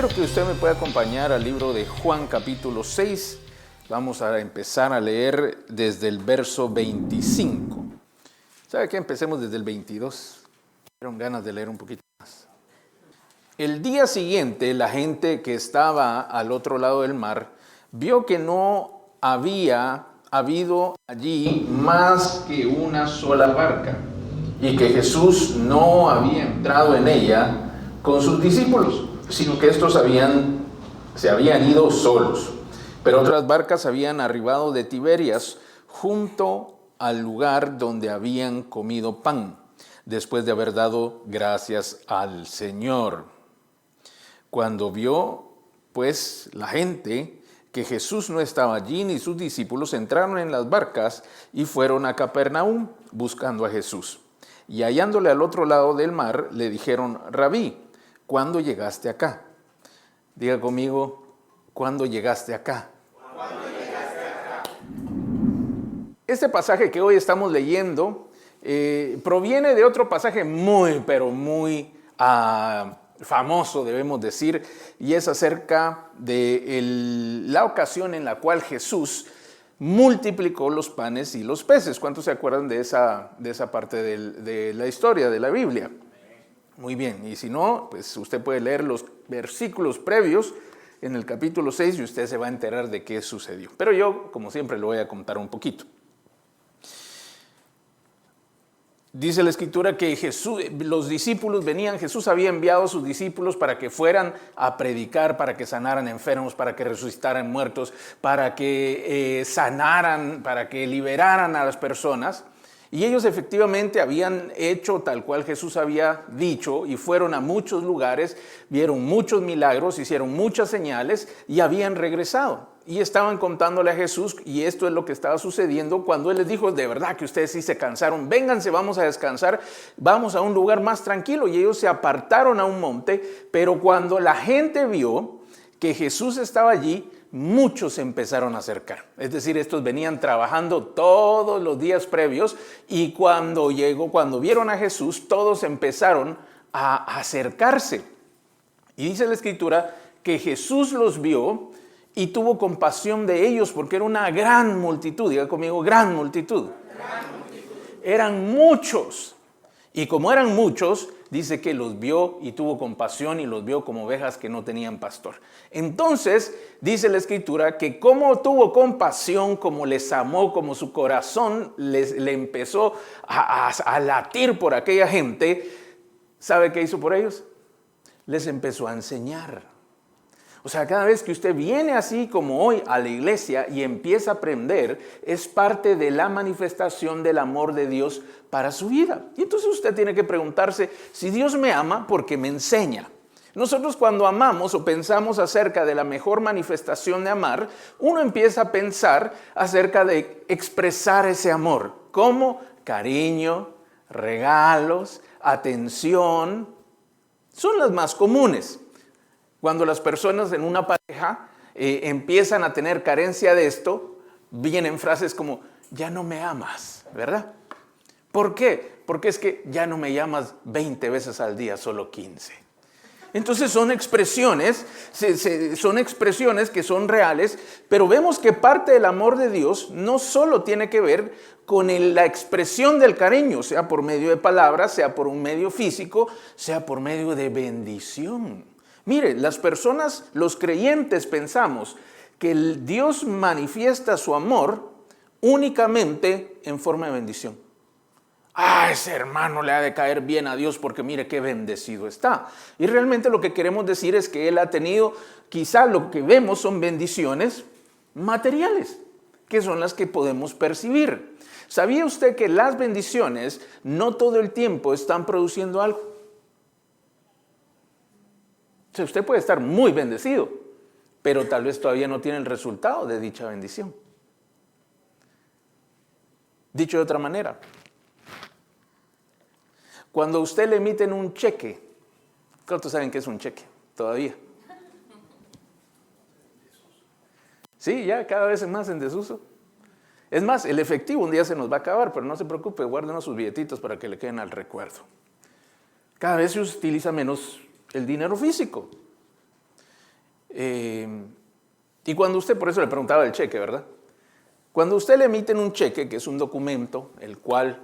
quiero que usted me pueda acompañar al libro de Juan capítulo 6. Vamos a empezar a leer desde el verso 25. ¿Sabe qué? Empecemos desde el 22. Dieron ganas de leer un poquito más. El día siguiente, la gente que estaba al otro lado del mar vio que no había habido allí más que una sola barca y que Jesús no había entrado en ella con sus discípulos, sino que estos se habían ido solos. Pero otras barcas habían arribado de Tiberias junto al lugar donde habían comido pan, después de haber dado gracias al Señor. Cuando vio, pues, la gente que Jesús no estaba allí ni sus discípulos, entraron en las barcas y fueron a Capernaum buscando a Jesús. Y hallándole al otro lado del mar, le dijeron: Rabí, ¿cuándo llegaste acá? Diga conmigo: ¿cuándo llegaste acá? ¿Cuándo llegaste acá? Este pasaje que hoy estamos leyendo proviene de otro pasaje muy, pero muy famoso, debemos decir, y es acerca de la ocasión en la cual Jesús multiplicó los panes y los peces. ¿Cuántos se acuerdan de esa parte de la historia de la Biblia? Muy bien, y si no, pues usted puede leer los versículos previos en el capítulo 6 y usted se va a enterar de qué sucedió. Pero yo, como siempre, le voy a contar un poquito. Dice la Escritura que los discípulos venían, Jesús había enviado a sus discípulos para que fueran a predicar, para que sanaran enfermos, para que resucitaran muertos, para que sanaran, para que liberaran a las personas. Y ellos efectivamente habían hecho tal cual Jesús había dicho y fueron a muchos lugares, vieron muchos milagros, hicieron muchas señales y habían regresado. Y estaban contándole a Jesús, y esto es lo que estaba sucediendo cuando Él les dijo: de verdad que ustedes sí se cansaron, vénganse, vamos a descansar, vamos a un lugar más tranquilo. Y ellos se apartaron a un monte, pero cuando la gente vio que Jesús estaba allí, muchos se empezaron a acercar. Es decir, estos venían trabajando todos los días previos y cuando vieron a Jesús, todos empezaron a acercarse. Y dice la Escritura que Jesús los vio y tuvo compasión de ellos porque era una gran multitud. Diga conmigo: gran multitud. Gran multitud. Eran muchos. Y como eran muchos, dice que los vio y tuvo compasión y los vio como ovejas que no tenían pastor. Entonces, dice la Escritura que como tuvo compasión, como les amó, como su corazón le empezó a latir por aquella gente, ¿sabe qué hizo por ellos? Les empezó a enseñar. O sea, cada vez que usted viene así como hoy a la iglesia y empieza a aprender, es parte de la manifestación del amor de Dios para su vida. Y entonces usted tiene que preguntarse: si Dios me ama, ¿por qué me enseña? Nosotros cuando amamos o pensamos acerca de la mejor manifestación de amar, uno empieza a pensar acerca de expresar ese amor. ¿Cómo? Cariño, regalos, atención. Son las más comunes. Cuando las personas en una pareja empiezan a tener carencia de esto, vienen frases como: ya no me amas, ¿verdad? ¿Por qué? Porque es que ya no me llamas 20 veces al día, solo 15. Entonces son expresiones que son reales, pero vemos que parte del amor de Dios no solo tiene que ver con la expresión del cariño, sea por medio de palabras, sea por un medio físico, sea por medio de bendición. Mire, las personas, los creyentes, pensamos que Dios manifiesta su amor únicamente en forma de bendición. Ese hermano le ha de caer bien a Dios porque mire qué bendecido está. Y realmente lo que queremos decir es que él ha tenido, quizá lo que vemos son bendiciones materiales, que son las que podemos percibir. ¿Sabía usted que las bendiciones no todo el tiempo están produciendo algo? O sea, usted puede estar muy bendecido, pero tal vez todavía no tiene el resultado de dicha bendición. Dicho de otra manera, cuando a usted le emiten un cheque, ¿cuántos saben qué es un cheque todavía? Sí, ya cada vez es más en desuso. Es más, el efectivo un día se nos va a acabar, pero no se preocupe, guárdenos sus billetitos para que le queden al recuerdo. Cada vez se utiliza menos el dinero físico. Y cuando usted, por eso le preguntaba el cheque, ¿verdad? Cuando usted le emiten un cheque, que es un documento, el cual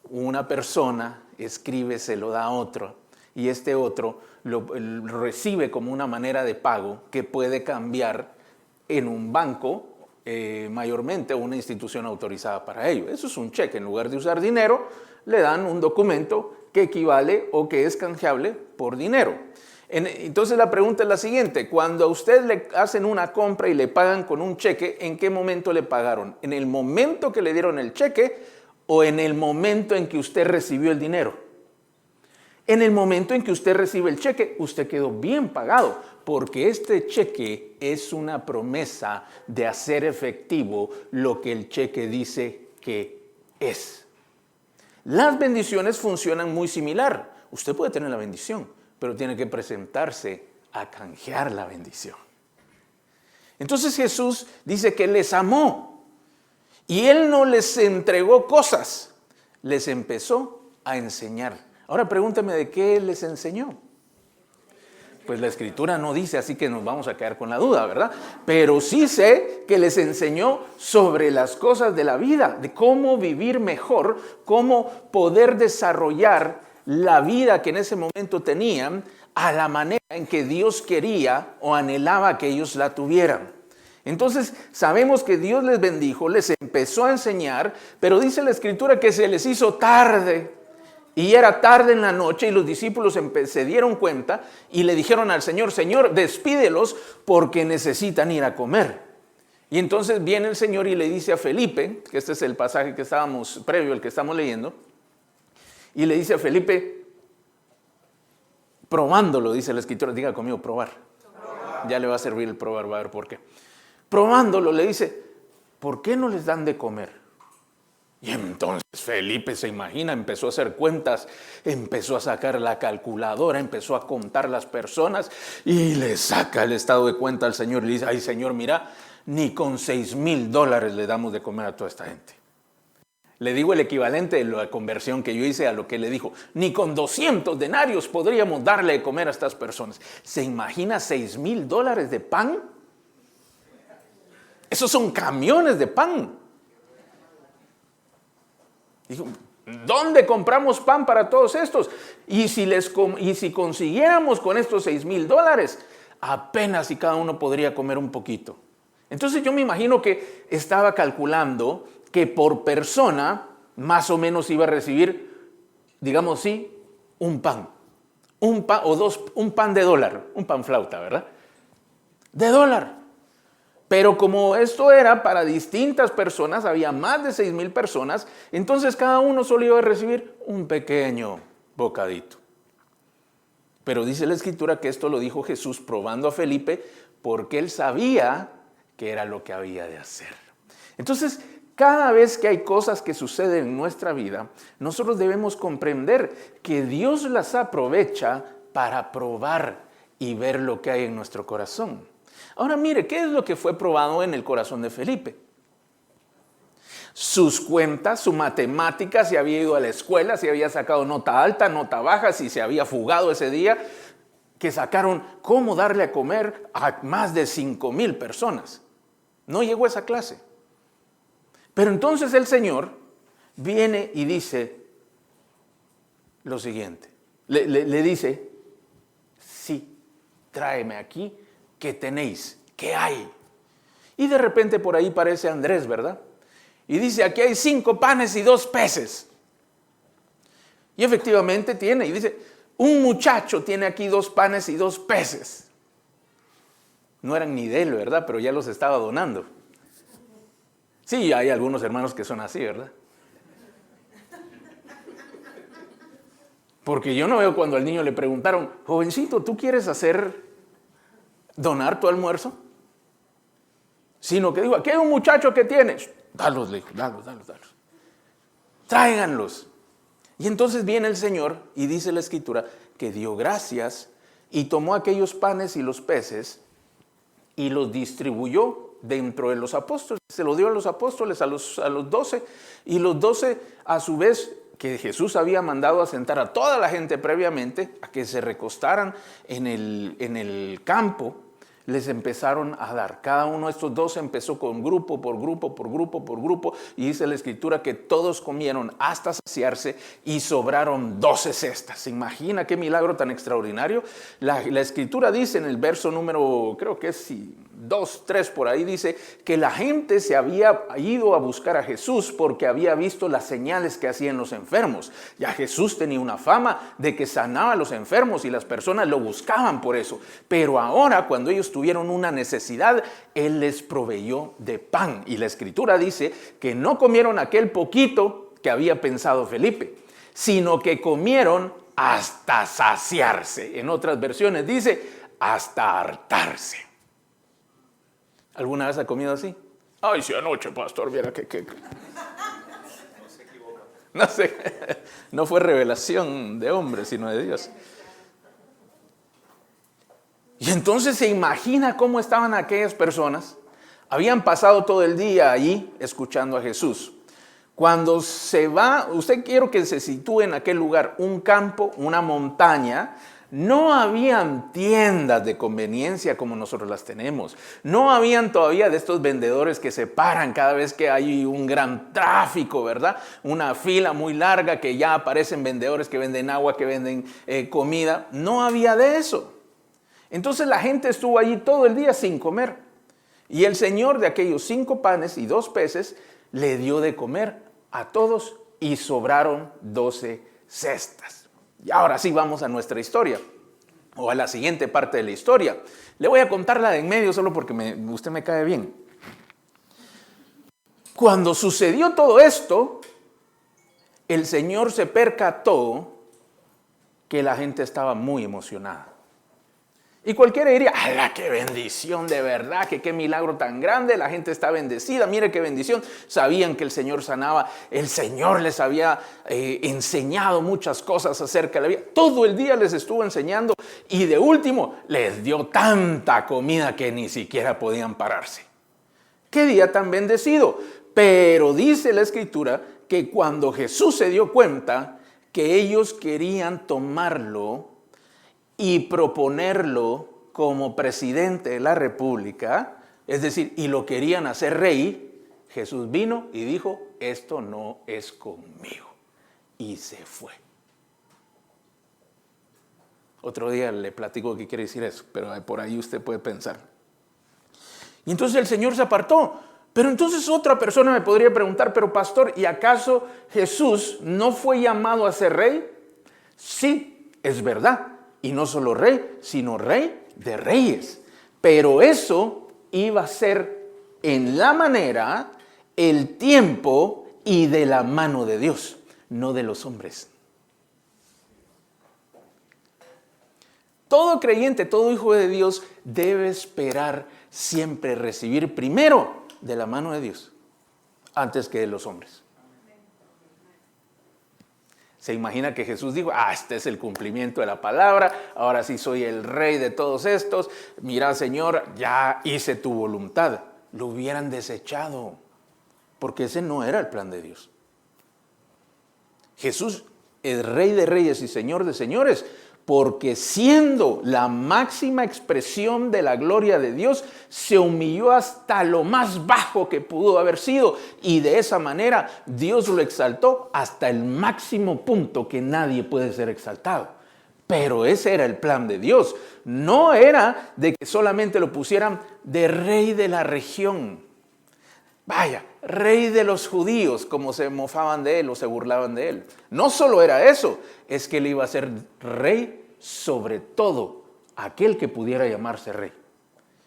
una persona escribe, se lo da a otro, y este otro lo recibe como una manera de pago que puede cambiar en un banco, mayormente una institución autorizada para ello. Eso es un cheque. En lugar de usar dinero, le dan un documento que equivale o que es canjeable por dinero. Entonces la pregunta es la siguiente: cuando a usted le hacen una compra y le pagan con un cheque, ¿en qué momento le pagaron? ¿En el momento que le dieron el cheque o en el momento en que usted recibió el dinero? En el momento en que usted recibe el cheque, usted quedó bien pagado, porque este cheque es una promesa de hacer efectivo lo que el cheque dice que es. Las bendiciones funcionan muy similar. Usted puede tener la bendición, pero tiene que presentarse a canjear la bendición. Entonces Jesús dice que les amó y Él no les entregó cosas, les empezó a enseñar. Ahora pregúnteme, ¿de qué les enseñó? Pues la Escritura no dice, así que nos vamos a quedar con la duda, ¿verdad? Pero sí sé que les enseñó sobre las cosas de la vida, de cómo vivir mejor, cómo poder desarrollar la vida que en ese momento tenían a la manera en que Dios quería o anhelaba que ellos la tuvieran. Entonces sabemos que Dios les bendijo, les empezó a enseñar, pero dice la Escritura que se les hizo tarde. Y era tarde en la noche y los discípulos se dieron cuenta y le dijeron al Señor: Señor, despídelos porque necesitan ir a comer. Y entonces viene el Señor y le dice a Felipe, que este es el pasaje que estábamos previo al que estamos leyendo, y le dice a Felipe, probándolo, dice la Escritura, diga conmigo, probar. Ya le va a servir el probar, va a ver por qué. Probándolo le dice, ¿por qué no les dan de comer? Y entonces Felipe se imagina, empezó a hacer cuentas, empezó a sacar la calculadora, empezó a contar las personas y le saca el estado de cuenta al Señor y le dice: ay Señor, mira, ni con $6,000 le damos de comer a toda esta gente. Le digo el equivalente de la conversión que yo hice a lo que le dijo: ni con 200 denarios podríamos darle de comer a estas personas. ¿Se imagina $6,000 de pan? Esos son camiones de pan. Dijo, ¿dónde compramos pan para todos estos? Y si consiguiéramos con estos $6,000, apenas si cada uno podría comer un poquito. Entonces yo me imagino que estaba calculando que por persona más o menos iba a recibir, digamos sí, un pan o dos, un pan de dólar, un pan flauta, ¿verdad? De dólar. Pero como esto era para distintas personas, había más de 6,000 personas, entonces cada uno solo iba a recibir un pequeño bocadito. Pero dice la Escritura que esto lo dijo Jesús probando a Felipe porque él sabía que era lo que había de hacer. Entonces, cada vez que hay cosas que suceden en nuestra vida, nosotros debemos comprender que Dios las aprovecha para probar y ver lo que hay en nuestro corazón. Ahora mire, ¿qué es lo que fue probado en el corazón de Felipe? Sus cuentas, su matemática, si había ido a la escuela, si había sacado nota alta, nota baja, si se había fugado ese día, que sacaron cómo darle a comer a más de 5,000 personas. No llegó a esa clase. Pero entonces el Señor viene y dice lo siguiente. Le dice, sí, tráeme aquí. ¿Qué tenéis? ¿Qué hay? Y de repente por ahí parece Andrés, ¿verdad? Y dice, aquí hay 5 panes y 2 peces. Y efectivamente tiene. Y dice, un muchacho tiene aquí 2 panes y 2 peces. No eran ni de él, ¿verdad? Pero ya los estaba donando. Sí, hay algunos hermanos que son así, ¿verdad? Porque yo no veo cuando al niño le preguntaron, jovencito, ¿tú quieres donar tu almuerzo? Sino que digo, aquí hay un muchacho que tiene. Dalos, le dijo, dalos. Tráiganlos. Y entonces viene el Señor y dice la Escritura que dio gracias y tomó aquellos panes y los peces y los distribuyó dentro de los apóstoles. Se lo dio a los apóstoles, a los 12, y los 12 a su vez, que Jesús había mandado a sentar a toda la gente previamente, a que se recostaran en el campo, les empezaron a dar. Cada uno de estos 12 empezó con grupo por grupo, por grupo, por grupo, y dice la Escritura que todos comieron hasta saciarse y sobraron 12 cestas. ¿Se imagina qué milagro tan extraordinario? La Escritura dice en el verso número, creo que es 2, 3 por ahí, dice que la gente se había ido a buscar a Jesús porque había visto las señales que hacían los enfermos. Ya Jesús tenía una fama de que sanaba a los enfermos y las personas lo buscaban por eso. Pero ahora, cuando ellos tuvieron una necesidad, Él les proveyó de pan. Y la Escritura dice que no comieron aquel poquito que había pensado Felipe, sino que comieron hasta saciarse. En otras versiones dice hasta hartarse. ¿Alguna vez ha comido así? Ay, si anoche, pastor, viera que... No sé, no fue revelación de hombre, sino de Dios. Y entonces se imagina cómo estaban aquellas personas. Habían pasado todo el día allí escuchando a Jesús. Cuando se va, usted quiero que se sitúe en aquel lugar, un campo, una montaña. No habían tiendas de conveniencia como nosotros las tenemos. No habían todavía de estos vendedores que se paran cada vez que hay un gran tráfico, ¿verdad? Una fila muy larga que ya aparecen vendedores que venden agua, que venden comida. No había de eso. Entonces la gente estuvo allí todo el día sin comer. Y el Señor de aquellos 5 panes y 2 peces le dio de comer a todos y sobraron 12 cestas. Y ahora sí vamos a nuestra historia, o a la siguiente parte de la historia. Le voy a contar la de en medio solo porque usted me cae bien. Cuando sucedió todo esto, el Señor se percató que la gente estaba muy emocionada. Y cualquiera diría, ¡ala, qué bendición de verdad! Que qué milagro tan grande, la gente está bendecida, mire qué bendición. Sabían que el Señor sanaba, el Señor les había enseñado muchas cosas acerca de la vida. Todo el día les estuvo enseñando y de último les dio tanta comida que ni siquiera podían pararse. ¡Qué día tan bendecido! Pero dice la Escritura que cuando Jesús se dio cuenta que ellos querían tomarlo y proponerlo como presidente de la República, es decir, y lo querían hacer rey, Jesús vino y dijo, esto no es conmigo, y se fue. Otro día le platico qué quiere decir eso, pero por ahí usted puede pensar. Y entonces el Señor se apartó. Pero entonces otra persona me podría preguntar, pero pastor, ¿y acaso Jesús no fue llamado a ser rey? Sí, es verdad. Y no solo rey, sino rey de reyes. Pero eso iba a ser en la manera, el tiempo y de la mano de Dios, no de los hombres. Todo creyente, todo hijo de Dios debe esperar siempre recibir primero de la mano de Dios, antes que de los hombres. Se imagina que Jesús dijo, este es el cumplimiento de la palabra, ahora sí soy el rey de todos estos, mira Señor, ya hice tu voluntad. Lo hubieran desechado, porque ese no era el plan de Dios. Jesús es rey de reyes y señor de señores, porque siendo la máxima expresión de la gloria de Dios, se humilló hasta lo más bajo que pudo haber sido, y de esa manera Dios lo exaltó hasta el máximo punto que nadie puede ser exaltado. Pero ese era el plan de Dios, no era de que solamente lo pusieran de rey de la región. Vaya, rey de los judíos, como se mofaban de él o se burlaban de él. No solo era eso, es que él iba a ser rey sobre todo aquel que pudiera llamarse rey.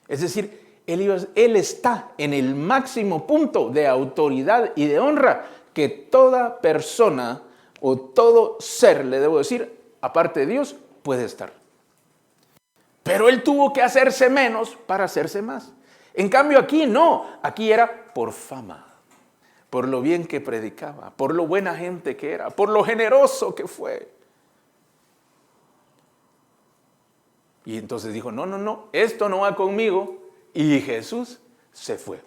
Es decir, él está en el máximo punto de autoridad y de honra que toda persona o todo ser, le debo decir, aparte de Dios, puede estar. Pero él tuvo que hacerse menos para hacerse más. En cambio aquí no, aquí era por fama, por lo bien que predicaba, por lo buena gente que era, por lo generoso que fue. Y entonces dijo, no, esto no va conmigo. Y Jesús se fue.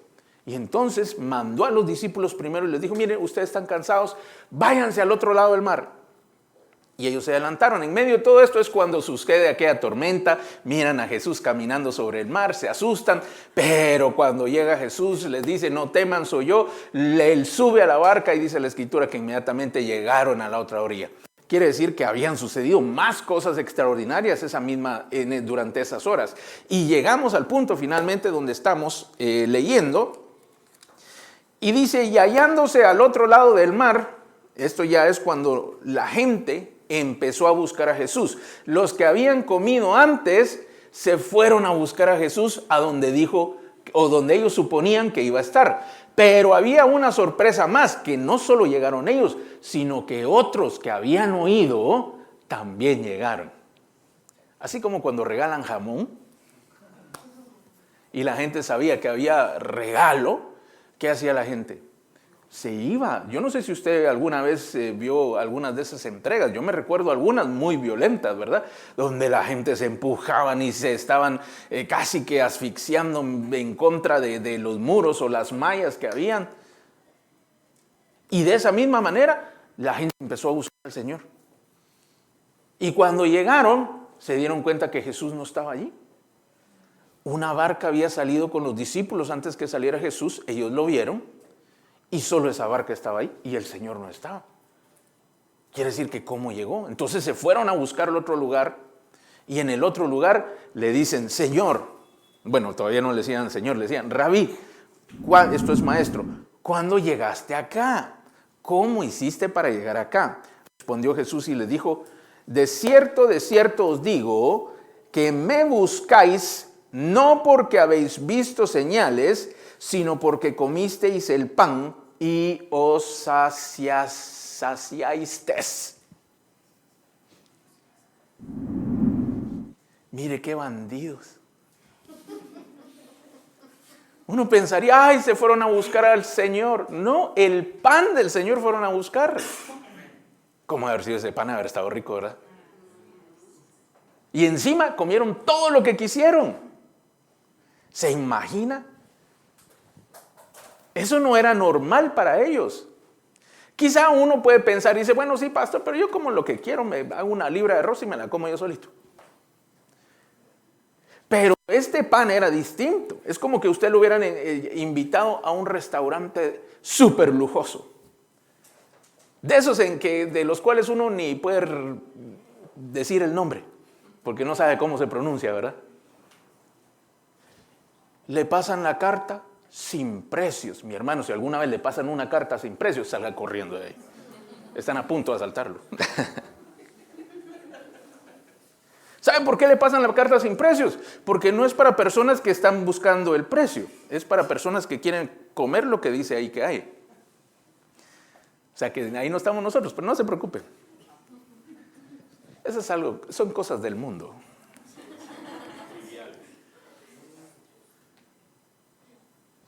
Y entonces mandó a los discípulos primero y les dijo, miren, ustedes están cansados, váyanse al otro lado del mar. Y ellos se adelantaron. En medio de todo esto es cuando sucede aquella tormenta. Miran a Jesús caminando sobre el mar, se asustan. Pero cuando llega Jesús les dice, no teman, soy yo. Él sube a la barca y dice la Escritura que inmediatamente llegaron a la otra orilla. Quiere decir que habían sucedido más cosas extraordinarias durante esas horas. Y llegamos al punto finalmente donde estamos leyendo. Y dice, y hallándose al otro lado del mar, esto ya es cuando la gente empezó a buscar a Jesús. Los que habían comido antes se fueron a buscar a Jesús a donde dijo, o donde ellos suponían que iba a estar. Pero había una sorpresa más, que no solo llegaron ellos, sino que otros que habían oído también llegaron. Así como cuando regalan jamón y la gente sabía que había regalo, ¿qué hacía la gente? Se iba. Yo no sé si usted alguna vez vio algunas de esas entregas. Yo me recuerdo algunas muy violentas, ¿verdad? Donde la gente se empujaban y se estaban casi que asfixiando en contra de los muros o las mallas que habían. Y de esa misma manera, la gente empezó a buscar al Señor. Y cuando llegaron, se dieron cuenta que Jesús no estaba allí. Una barca había salido con los discípulos antes que saliera Jesús. Ellos lo vieron. Y solo esa barca estaba ahí y el Señor no estaba. Quiere decir que ¿cómo llegó? Entonces se fueron a buscar el otro lugar y en el otro lugar le dicen, Señor, bueno, todavía no le decían Señor, le decían, Rabí, esto es maestro, ¿cuándo llegaste acá? ¿Cómo hiciste para llegar acá? Respondió Jesús y les dijo, de cierto os digo que me buscáis no porque habéis visto señales, sino porque comisteis el pan y os saciasteis. Mire qué bandidos. Uno pensaría, ay, se fueron a buscar al Señor. No, el pan del Señor fueron a buscar. ¿Cómo haber sido ese pan? Haber estado rico, ¿verdad? Y encima comieron todo lo que quisieron. ¿Se imagina? Eso no era normal para ellos. Quizá uno puede pensar y dice, bueno, sí, pastor, pero yo como lo que quiero, me hago una libra de arroz y me la como yo solito. Pero este pan era distinto. Es como que usted lo hubieran invitado a un restaurante súper lujoso. De esos de los cuales uno ni puede decir el nombre, porque no sabe cómo se pronuncia, ¿verdad? Le pasan la carta sin precios. Mi hermano, si alguna vez le pasan una carta sin precios, salga corriendo de ahí. Están a punto de asaltarlo. ¿Saben por qué le pasan la carta sin precios? Porque no es para personas que están buscando el precio. Es para personas que quieren comer lo que dice ahí que hay. O sea que ahí no estamos nosotros, pero no se preocupen. Eso es algo, son cosas del mundo.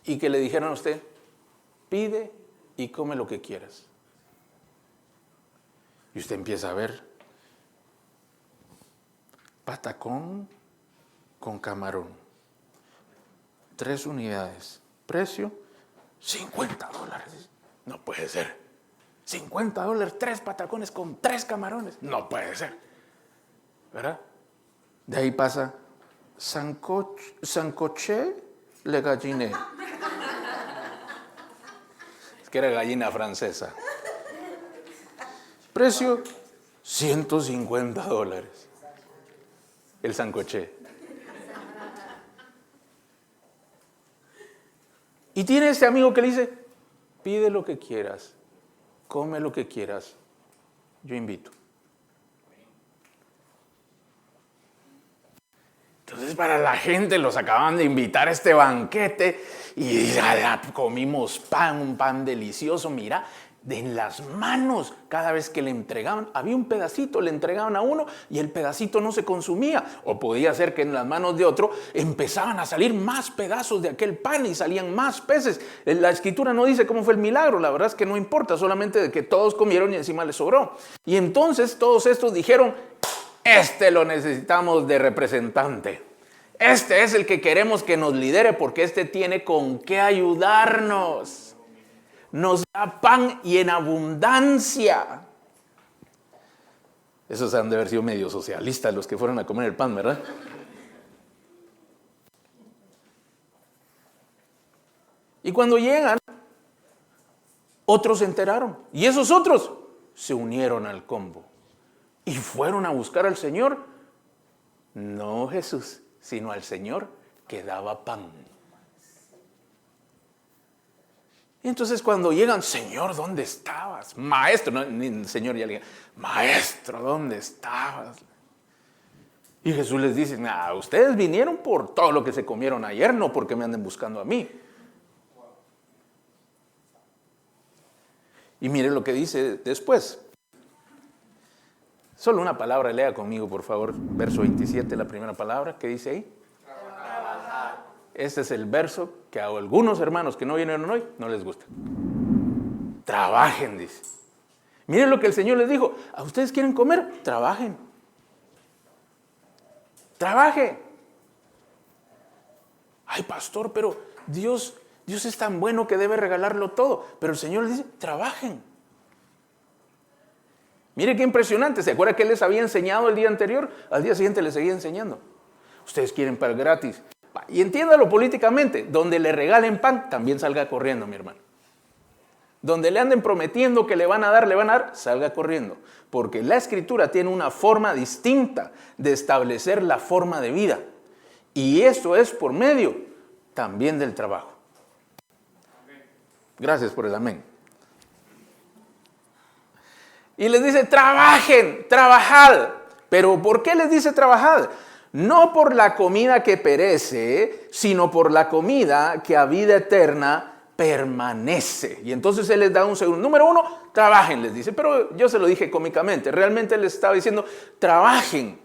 Y que le dijeron a usted, pide y come lo que quieras. Y usted empieza a ver patacón con camarón. 3 unidades. Precio, $50. No puede ser. $50, 3 patacones con 3 camarones. No puede ser. ¿Verdad? De ahí pasa sancoché le galliné. Es que era gallina francesa. Precio, $150. El sancoché. Y tiene este amigo que le dice, pide lo que quieras, come lo que quieras, yo invito. Entonces para la gente los acaban de invitar a este banquete y ya comimos pan, un pan delicioso, mira, en las manos, cada vez que le entregaban, había un pedacito, le entregaban a uno y el pedacito no se consumía. O podía ser que en las manos de otro empezaban a salir más pedazos de aquel pan y salían más peces. La Escritura no dice cómo fue el milagro, la verdad es que no importa, solamente de que todos comieron y encima les sobró. Y entonces todos estos dijeron, este lo necesitamos de representante. Este es el que queremos que nos lidere porque este tiene con qué ayudarnos. Nos da pan y en abundancia. Esos han de haber sido medio socialistas los que fueron a comer el pan, ¿verdad? Y cuando llegan, otros se enteraron. Y esos otros se unieron al combo. Y fueron a buscar al Señor. No Jesús, sino al Señor que daba pan. Y entonces cuando llegan, Señor, ¿dónde estabas? Maestro, no, ni Señor ya le diga, Maestro, ¿dónde estabas? Y Jesús les dice, ustedes vinieron por todo lo que se comieron ayer, no porque me anden buscando a mí. Y mire lo que dice después. Solo una palabra, lea conmigo, por favor. Verso 27, la primera palabra. ¿Qué dice ahí? Trabajar. Este es el verso que a algunos hermanos que no vinieron hoy no les gusta. Trabajen, dice. Miren lo que el Señor les dijo. ¿A ustedes quieren comer? Trabajen. Trabaje. Ay, pastor, pero Dios es tan bueno que debe regalarlo todo. Pero el Señor les dice, trabajen. Mire qué impresionante. ¿Se acuerda que Él les había enseñado el día anterior? Al día siguiente les seguía enseñando. Ustedes quieren pan gratis. Y entiéndalo políticamente. Donde le regalen pan, también salga corriendo, mi hermano. Donde le anden prometiendo que le van a dar, salga corriendo. Porque la Escritura tiene una forma distinta de establecer la forma de vida. Y eso es por medio también del trabajo. Gracias por el amén. Y les dice, trabajen, trabajad. ¿Pero por qué les dice trabajad? No por la comida que perece, sino por la comida que a vida eterna permanece. Y entonces Él les da un segundo. Número 1, trabajen, les dice. Pero yo se lo dije cómicamente. Realmente les estaba diciendo, trabajen.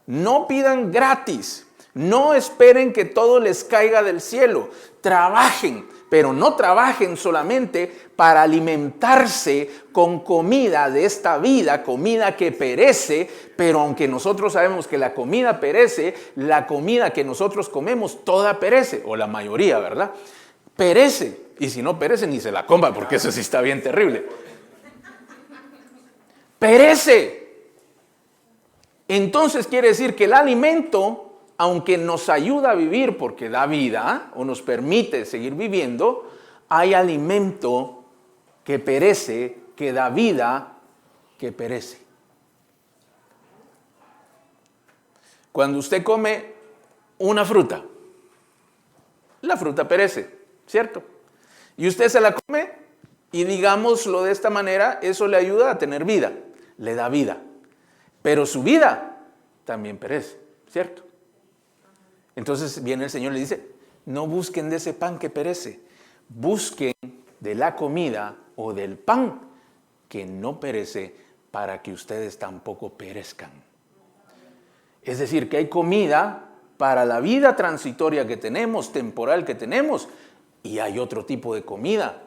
No pidan gratis. No esperen que todo les caiga del cielo. Trabajen. Pero no trabajen solamente para alimentarse con comida de esta vida, comida que perece, pero aunque nosotros sabemos que la comida perece, la comida que nosotros comemos toda perece, o la mayoría, ¿verdad? Perece, y si no perece ni se la coma, porque eso sí está bien terrible. Perece. Entonces quiere decir que el alimento, aunque nos ayuda a vivir porque da vida o nos permite seguir viviendo, hay alimento que perece, que da vida, que perece. Cuando usted come una fruta, la fruta perece, ¿cierto? Y usted se la come y digámoslo de esta manera, eso le ayuda a tener vida, le da vida. Pero su vida también perece, ¿cierto? Entonces viene el Señor y le dice, no busquen de ese pan que perece, busquen de la comida o del pan que no perece para que ustedes tampoco perezcan. Es decir, que hay comida para la vida transitoria que tenemos, temporal que tenemos, y hay otro tipo de comida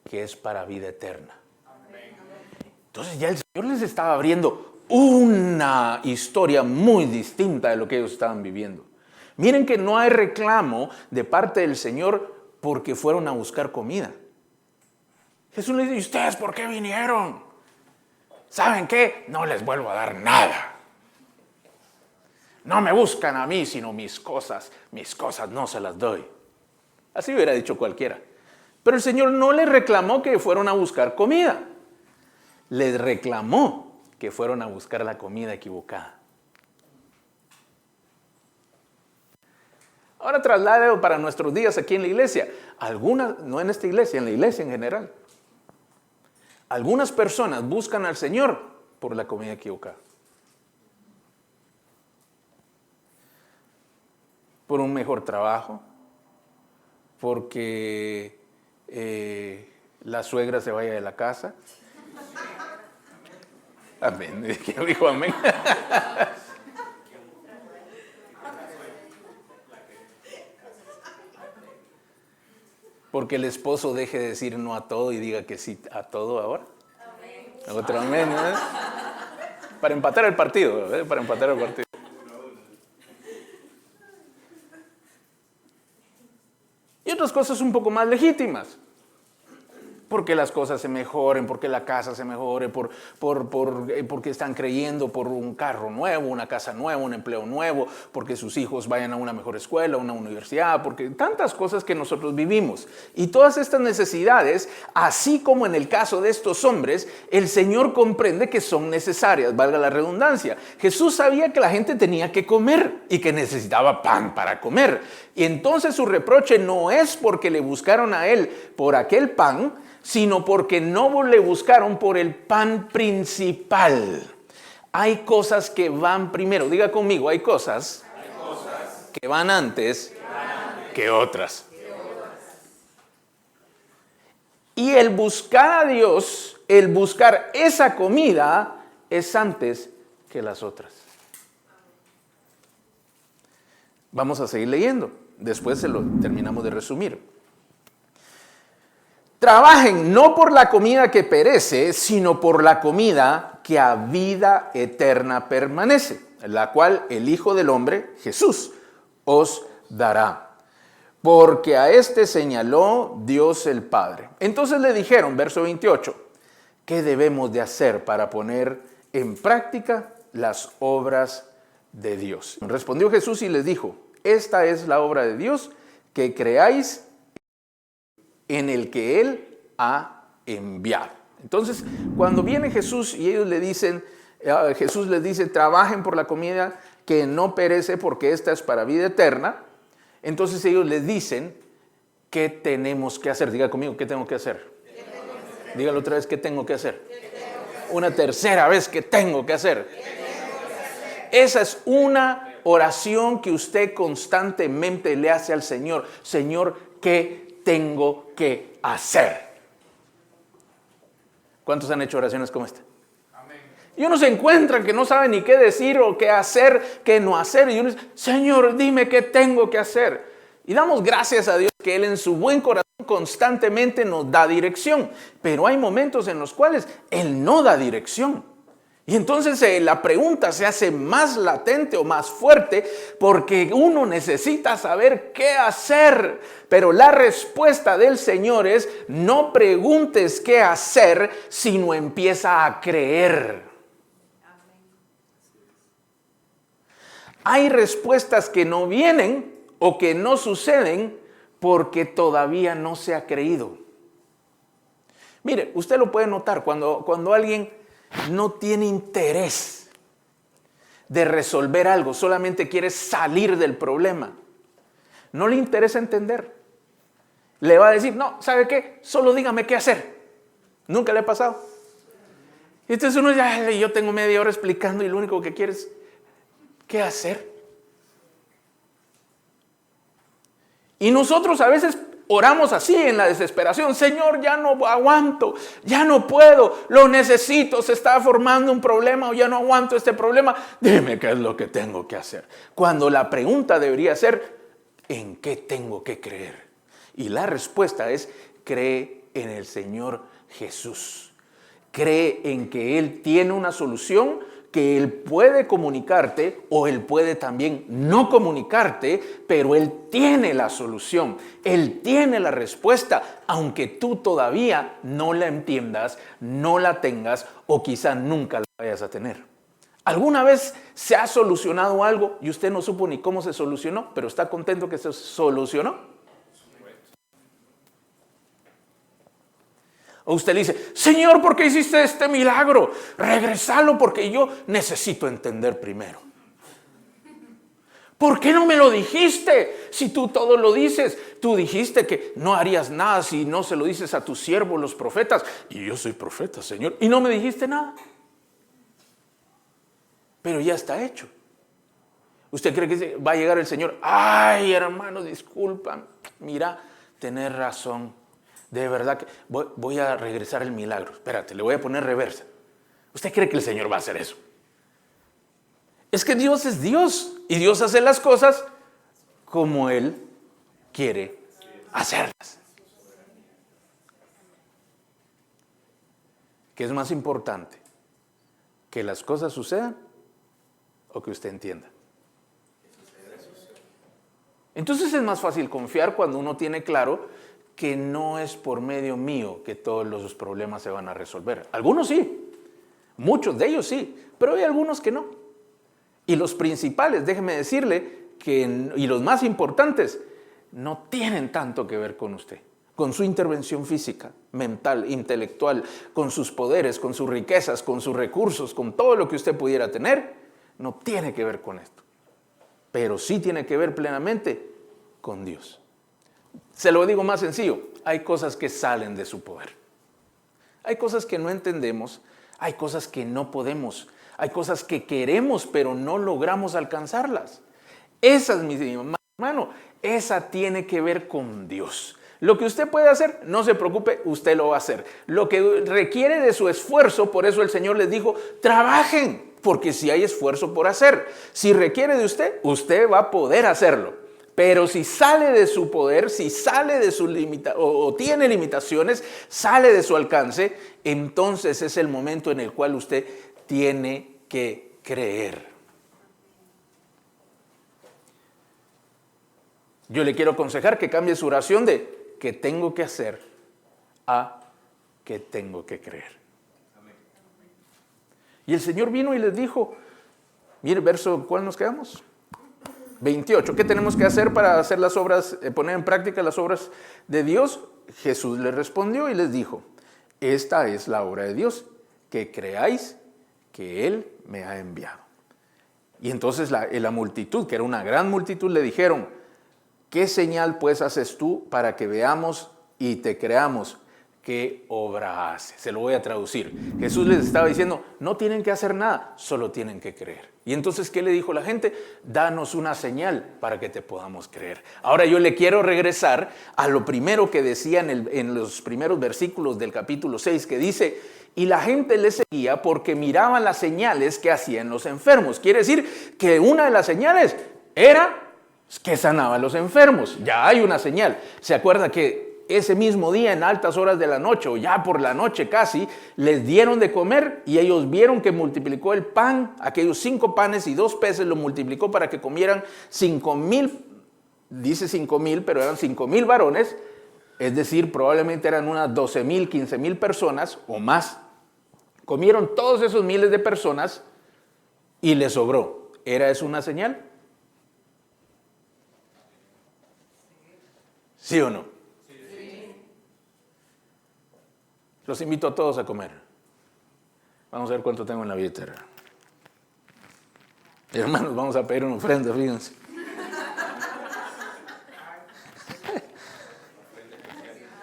que es para vida eterna. Entonces ya el Señor les estaba abriendo una historia muy distinta de lo que ellos estaban viviendo. Miren que no hay reclamo de parte del Señor porque fueron a buscar comida. Jesús les dice, ¿y ustedes por qué vinieron? ¿Saben qué? No les vuelvo a dar nada. No me buscan a mí, sino mis cosas no se las doy. Así hubiera dicho cualquiera. Pero el Señor no les reclamó que fueron a buscar comida. Les reclamó que fueron a buscar la comida equivocada. Ahora trasládelo para nuestros días aquí en la iglesia. Algunas, no en esta iglesia, en la iglesia en general. Algunas personas buscan al Señor por la comida equivocada. Por un mejor trabajo, porque la suegra se vaya de la casa. Amén. ¿Quién dijo amén? Porque el esposo deje de decir no a todo y diga que sí a todo ahora. Amén. Otro amén, ¿eh? Para empatar el partido, ¿eh? Para empatar el partido. Y otras cosas un poco más legítimas. porque las cosas se mejoren, porque la casa se mejore, porque están creyendo por un carro nuevo, una casa nueva, un empleo nuevo, porque sus hijos vayan a una mejor escuela, a una universidad, porque tantas cosas que nosotros vivimos. Y todas estas necesidades, así como en el caso de estos hombres, el Señor comprende que son necesarias, valga la redundancia. Jesús sabía que la gente tenía que comer y que necesitaba pan para comer. Y entonces su reproche no es porque le buscaron a él por aquel pan, sino porque no le buscaron por el pan principal. Hay cosas que van primero. Diga conmigo, hay cosas que van antes que otras. Y el buscar a Dios, el buscar esa comida, es antes que las otras. Vamos a seguir leyendo. Después se lo terminamos de resumir. Trabajen no por la comida que perece, sino por la comida que a vida eterna permanece, la cual el Hijo del Hombre, Jesús, os dará. Porque a este señaló Dios el Padre. Entonces le dijeron, verso 28, ¿qué debemos de hacer para poner en práctica las obras de Dios? Respondió Jesús y les dijo, esta es la obra de Dios, que creáis en el que Él ha enviado. Entonces, cuando viene Jesús y ellos le dicen, Jesús les dice, trabajen por la comida que no perece porque esta es para vida eterna. Entonces ellos les dicen, ¿qué tenemos que hacer? Diga conmigo, ¿qué tengo que hacer? Dígalo otra vez, ¿qué tengo que hacer? Una tercera vez, ¿qué tengo que hacer? Esa es una oración que usted constantemente le hace al Señor. Señor, ¿qué tengo que hacer? ¿Cuántos han hecho oraciones como esta? Amén. Y uno se encuentra que no sabe ni qué decir o qué hacer, qué no hacer. Y uno dice, Señor, dime qué tengo que hacer. Y damos gracias a Dios que Él en su buen corazón constantemente nos da dirección. Pero hay momentos en los cuales Él no da dirección. Y entonces la pregunta se hace más latente o más fuerte porque uno necesita saber qué hacer. Pero la respuesta del Señor es, no preguntes qué hacer, sino empieza a creer. Hay respuestas que no vienen o que no suceden porque todavía no se ha creído. Mire, usted lo puede notar cuando alguien no tiene interés de resolver algo, solamente quiere salir del problema. No le interesa entender. Le va a decir, no, ¿sabe qué? Solo dígame qué hacer. Nunca le ha pasado. Y entonces uno ya, yo tengo media hora explicando y lo único que quiere es, ¿qué hacer? Y nosotros a veces oramos así en la desesperación. Señor, ya no aguanto, ya no puedo, lo necesito, se está formando un problema o ya no aguanto este problema. Dime qué es lo que tengo que hacer. Cuando la pregunta debería ser, ¿en qué tengo que creer? Y la respuesta es, cree en el Señor Jesús. Cree en que Él tiene una solución, que Él puede comunicarte o Él puede también no comunicarte, pero Él tiene la solución, Él tiene la respuesta, aunque tú todavía no la entiendas, no la tengas o quizá nunca la vayas a tener. ¿Alguna vez se ha solucionado algo y usted no supo ni cómo se solucionó, pero está contento que se solucionó? O usted le dice, Señor, ¿por qué hiciste este milagro? Regresalo porque yo necesito entender primero. ¿Por qué no me lo dijiste? Si tú todo lo dices, tú dijiste que no harías nada si no se lo dices a tus siervos, los profetas. Y yo soy profeta, Señor. Y no me dijiste nada. Pero ya está hecho. ¿Usted cree que va a llegar el Señor? Ay, hermano, disculpa. Mira, tenés razón. De verdad que voy a regresar el milagro. Espérate, le voy a poner reversa. ¿Usted cree que el Señor va a hacer eso? Es que Dios es Dios. Y Dios hace las cosas como Él quiere hacerlas. ¿Qué es más importante? ¿Que las cosas sucedan o que usted entienda? Entonces es más fácil confiar cuando uno tiene claro que no es por medio mío que todos los problemas se van a resolver. Algunos sí, muchos de ellos sí, pero hay algunos que no. Y los principales, déjeme decirle, y los más importantes, no tienen tanto que ver con usted, con su intervención física, mental, intelectual, con sus poderes, con sus riquezas, con sus recursos, con todo lo que usted pudiera tener, no tiene que ver con esto. Pero sí tiene que ver plenamente con Dios. Se lo digo más sencillo, hay cosas que salen de su poder. Hay cosas que no entendemos, hay cosas que no podemos, hay cosas que queremos pero no logramos alcanzarlas. Esa es mi hermano, esa tiene que ver con Dios. Lo que usted puede hacer, no se preocupe, usted lo va a hacer. Lo que requiere de su esfuerzo, por eso el Señor les dijo, trabajen, porque si hay esfuerzo por hacer. Si requiere de usted, usted va a poder hacerlo. Pero si sale de su poder, si sale de su o tiene limitaciones, sale de su alcance, entonces es el momento en el cual usted tiene que creer. Yo le quiero aconsejar que cambie su oración de ¿qué tengo que hacer? A ¿qué tengo que creer? Y el Señor vino y les dijo, mire, verso, ¿cuál nos quedamos? 28. ¿Qué tenemos que hacer para hacer las obras, poner en práctica las obras de Dios? Jesús les respondió y les dijo, esta es la obra de Dios, que creáis que Él me ha enviado. Y entonces la multitud, que era una gran multitud, le dijeron, ¿qué señal pues haces tú para que veamos y te creamos? ¿Qué obra hace? Se lo voy a traducir. Jesús les estaba diciendo, no tienen que hacer nada, solo tienen que creer. Y entonces, ¿qué le dijo la gente? Danos una señal para que te podamos creer. Ahora yo le quiero regresar a lo primero que decía en los primeros versículos del capítulo 6, que dice, y la gente le seguía porque miraban las señales que hacían los enfermos. Quiere decir que una de las señales era que sanaba a los enfermos. Ya hay una señal. ¿Se acuerda que ese mismo día, en altas horas de la noche, o ya por la noche casi, les dieron de comer y ellos vieron que multiplicó el pan, aquellos 5 panes y 2 peces, lo multiplicó para que comieran 5,000, dice 5,000, pero eran 5,000 varones, es decir, probablemente eran unas 12,000, 15,000 personas o más. Comieron todos esos miles de personas y les sobró. ¿Era eso una señal? ¿Sí o no? Los invito a todos a comer. Vamos a ver cuánto tengo en la billetera. Hermanos, vamos a pedir una ofrenda, fíjense.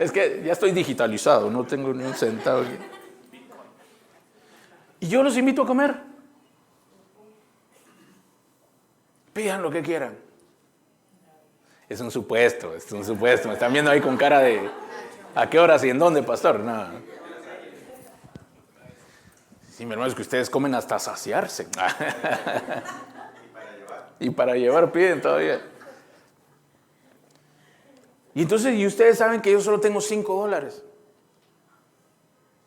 Es que ya estoy digitalizado, no tengo ni un centavo aquí. Y yo los invito a comer. Pidan lo que quieran. Es un supuesto, es un supuesto. Me están viendo ahí con cara de ¿a qué horas y en dónde, pastor? No. Sí, mi hermano, es que ustedes comen hasta saciarse. Y para llevar piden todavía. Y entonces, y ustedes saben que yo solo tengo $5.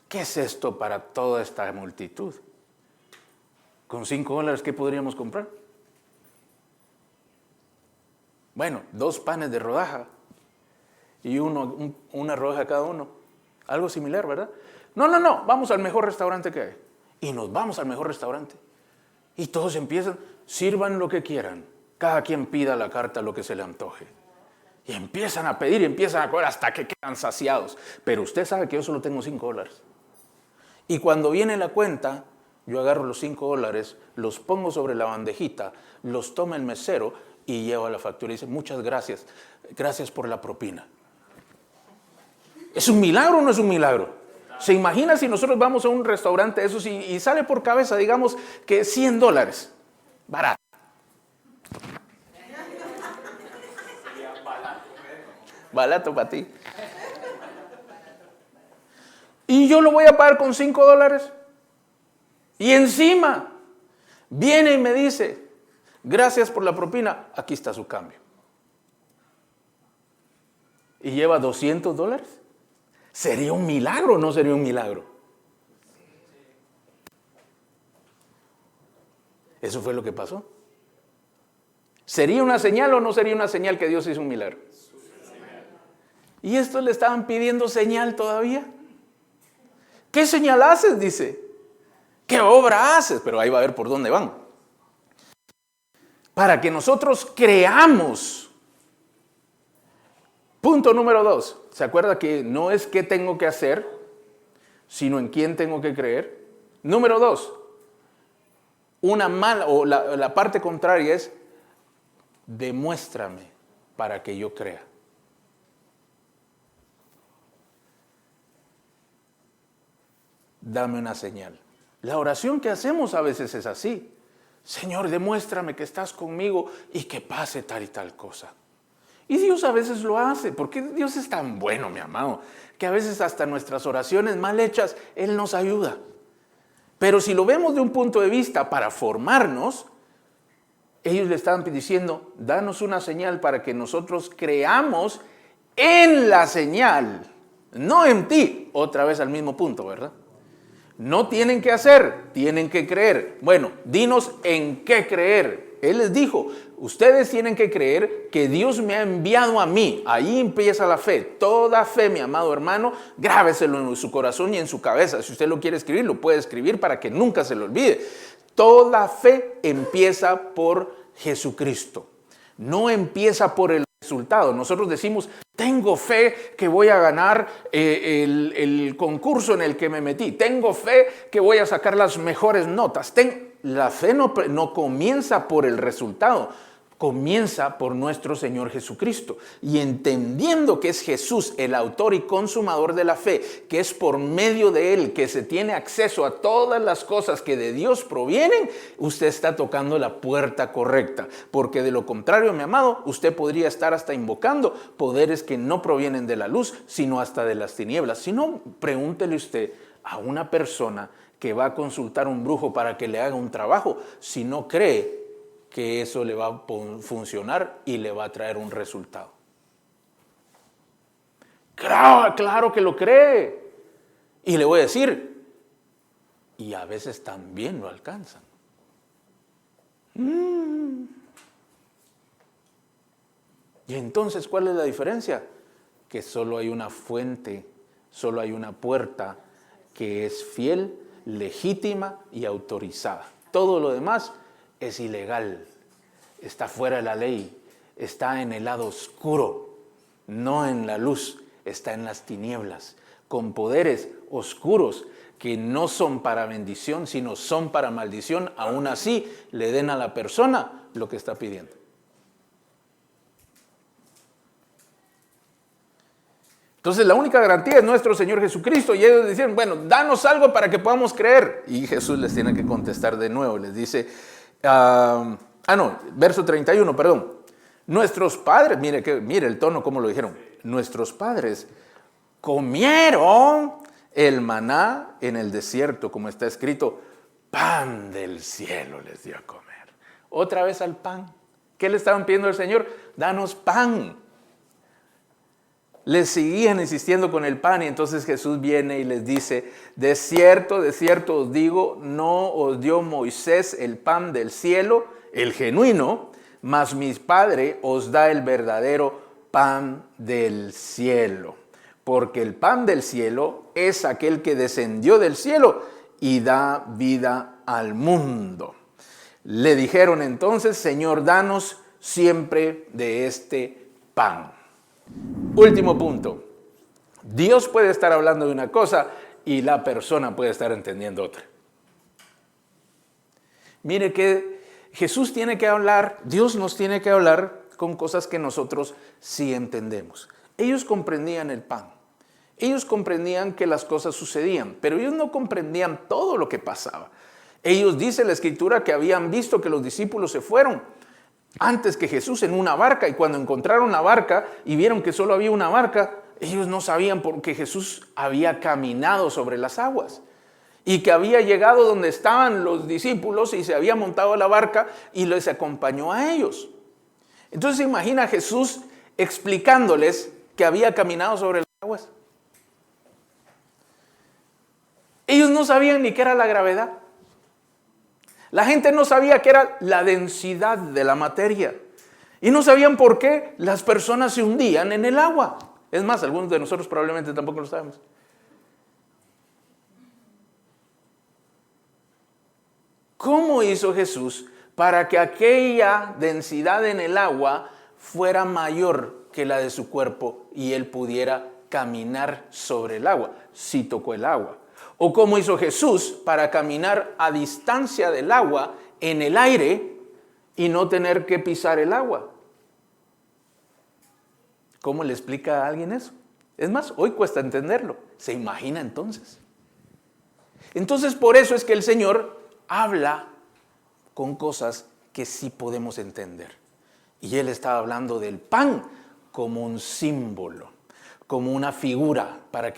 ¿Qué es esto para toda esta multitud? Con $5, ¿qué podríamos comprar? Bueno, 2 panes de rodaja y una rodaja cada uno. Algo similar, ¿verdad? No, vamos al mejor restaurante que hay. Y nos vamos al mejor restaurante. Y todos empiezan, sirvan lo que quieran. Cada quien pida la carta lo que se le antoje. Y empiezan a pedir y empiezan a comer hasta que quedan saciados. Pero usted sabe que yo solo tengo $5. Y cuando viene la cuenta, yo agarro los $5, los pongo sobre la bandejita, los toma el mesero y lleva la factura y dice, muchas gracias, gracias por la propina. ¿Es un milagro o no es un milagro? ¿Se imagina si nosotros vamos a un restaurante de esos y sale por cabeza, digamos, que $100? Barato. Barato para ti. Y yo lo voy a pagar con $5. Y encima viene y me dice, gracias por la propina, aquí está su cambio. Y lleva $200. ¿Sería un milagro o no sería un milagro? Eso fue lo que pasó. ¿Sería una señal o no sería una señal que Dios hizo un milagro? Y estos le estaban pidiendo señal todavía. ¿Qué señal haces? Dice. ¿Qué obra haces? Pero ahí va a ver por dónde van. Para que nosotros creamos. Punto número 2. ¿Se acuerda que no es qué tengo que hacer, sino en quién tengo que creer? Número 2. La parte contraria es, demuéstrame para que yo crea. Dame una señal. La oración que hacemos a veces es así. Señor, demuéstrame que estás conmigo y que pase tal y tal cosa. Y Dios a veces lo hace, porque Dios es tan bueno, mi amado, que a veces hasta nuestras oraciones mal hechas, Él nos ayuda. Pero si lo vemos de un punto de vista para formarnos, ellos le estaban diciendo, danos una señal para que nosotros creamos en la señal, no en ti. Otra vez al mismo punto, ¿verdad? No tienen que hacer, tienen que creer. Bueno, dinos en qué creer. Él les dijo, ustedes tienen que creer que Dios me ha enviado a mí. Ahí empieza la fe. Toda fe, mi amado hermano, grábeselo en su corazón y en su cabeza. Si usted lo quiere escribir, lo puede escribir para que nunca se lo olvide. Toda fe empieza por Jesucristo. No empieza por el resultado. Nosotros decimos, tengo fe que voy a ganar el concurso en el que me metí. Tengo fe que voy a sacar las mejores notas. La fe no comienza por el resultado, comienza por nuestro Señor Jesucristo. Y entendiendo que es Jesús el autor y consumador de la fe, que es por medio de Él que se tiene acceso a todas las cosas que de Dios provienen, usted está tocando la puerta correcta. Porque de lo contrario, mi amado, usted podría estar hasta invocando poderes que no provienen de la luz, sino hasta de las tinieblas. Si no, pregúntele usted a una persona que va a consultar a un brujo para que le haga un trabajo, si no cree que eso le va a funcionar y le va a traer un resultado. Claro que lo cree. Y le voy a decir, y a veces también lo alcanzan. Y entonces, ¿cuál es la diferencia? Que solo hay una fuente, solo hay una puerta que es fiel, legítima y autorizada. Todo lo demás es ilegal, está fuera de la ley, está en el lado oscuro, no en la luz, está en las tinieblas, con poderes oscuros que no son para bendición, sino son para maldición. Aún así, le den a la persona lo que está pidiendo. Entonces la única garantía es nuestro Señor Jesucristo. Y ellos decían, bueno, danos algo para que podamos creer. Y Jesús les tiene que contestar de nuevo. Les dice, verso 31, perdón. Nuestros padres, mire el tono como lo dijeron. Nuestros padres comieron el maná en el desierto, como está escrito, pan del cielo les dio a comer. Otra vez al pan. ¿Qué le estaban pidiendo al Señor? Danos pan. Les seguían insistiendo con el pan y entonces Jesús viene y les dice, de cierto os digo, no os dio Moisés el pan del cielo, el genuino, mas mi Padre os da el verdadero pan del cielo. Porque el pan del cielo es aquel que descendió del cielo y da vida al mundo. Le dijeron entonces, Señor, danos siempre de este pan. Último punto. Dios puede estar hablando de una cosa y la persona puede estar entendiendo otra. Mire que Jesús tiene que hablar, Dios nos tiene que hablar con cosas que nosotros sí entendemos. Ellos comprendían el pan. Ellos comprendían que las cosas sucedían, pero ellos no comprendían todo lo que pasaba. Ellos, dice la Escritura, que habían visto que los discípulos se fueron antes que Jesús en una barca, y cuando encontraron la barca y vieron que solo había una barca, ellos no sabían por qué Jesús había caminado sobre las aguas y que había llegado donde estaban los discípulos y se había montado a la barca y les acompañó a ellos. Entonces se imagina Jesús explicándoles que había caminado sobre las aguas. Ellos no sabían ni qué era la gravedad. La gente no sabía qué era la densidad de la materia. Y no sabían por qué las personas se hundían en el agua. Es más, algunos de nosotros probablemente tampoco lo sabemos. ¿Cómo hizo Jesús para que aquella densidad en el agua fuera mayor que la de su cuerpo y él pudiera caminar sobre el agua? Si tocó el agua. ¿O cómo hizo Jesús para caminar a distancia del agua en el aire y no tener que pisar el agua? ¿Cómo le explica a alguien eso? Es más, hoy cuesta entenderlo. ¿Se imagina entonces? Entonces, por eso es que el Señor habla con cosas que sí podemos entender. Y Él estaba hablando del pan como un símbolo, como una figura, para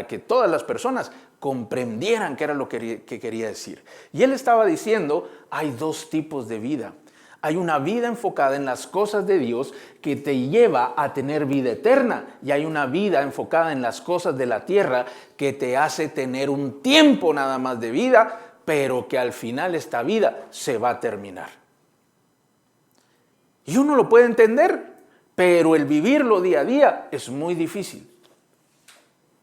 que todas las personas comprendieran qué era lo que quería decir. Y Él estaba diciendo, hay dos tipos de vida. Hay una vida enfocada en las cosas de Dios que te lleva a tener vida eterna. Y hay una vida enfocada en las cosas de la tierra que te hace tener un tiempo nada más de vida, pero que al final esta vida se va a terminar. Y uno lo puede entender, pero el vivirlo día a día es muy difícil.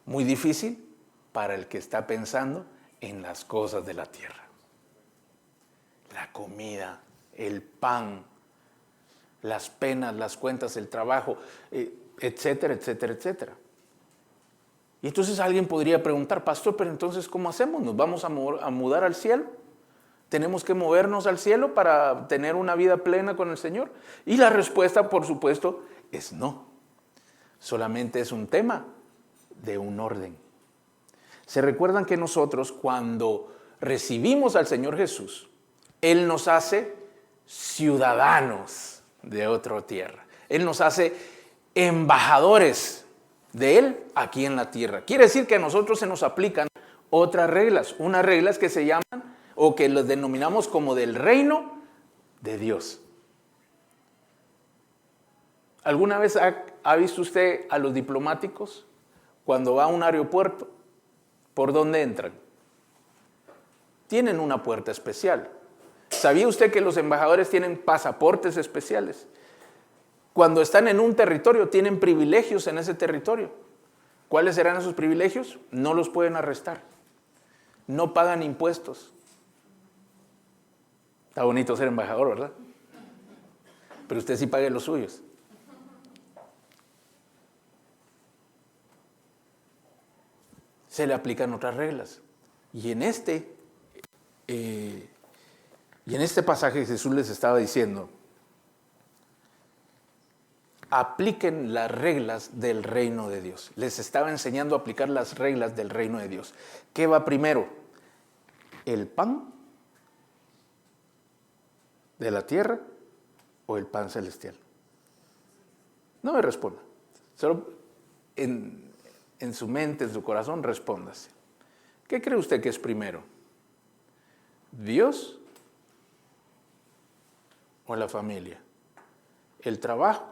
Muy difícil para el que está pensando en las cosas de la tierra. La comida, el pan, las penas, las cuentas, el trabajo, etcétera, etcétera, etcétera. Y entonces alguien podría preguntar, pastor, pero entonces ¿cómo hacemos? ¿Nos vamos a mudar al cielo? ¿Tenemos que movernos al cielo para tener una vida plena con el Señor? Y la respuesta, por supuesto, es no. Solamente es un tema de un orden. ¿Se recuerdan que nosotros cuando recibimos al Señor Jesús, Él nos hace ciudadanos de otra tierra? Él nos hace embajadores de Él aquí en la tierra. Quiere decir que a nosotros se nos aplican otras reglas, unas reglas que se llaman o que los denominamos como del reino de Dios. ¿Alguna vez ha visto usted a los diplomáticos cuando va a un aeropuerto? ¿Por dónde entran? Tienen una puerta especial. ¿Sabía usted que los embajadores tienen pasaportes especiales? Cuando están en un territorio, tienen privilegios en ese territorio. ¿Cuáles serán esos privilegios? No los pueden arrestar. No pagan impuestos. Está bonito ser embajador, ¿verdad? Pero usted sí pague los suyos. Se le aplican otras reglas. Y en este pasaje Jesús les estaba diciendo, apliquen las reglas del reino de Dios. Les estaba enseñando a aplicar las reglas del reino de Dios. ¿Qué va primero? ¿El pan de la tierra o el pan celestial? No me responda. Solo en su mente, en su corazón, respóndase. ¿Qué cree usted que es primero? ¿Dios o la familia? ¿El trabajo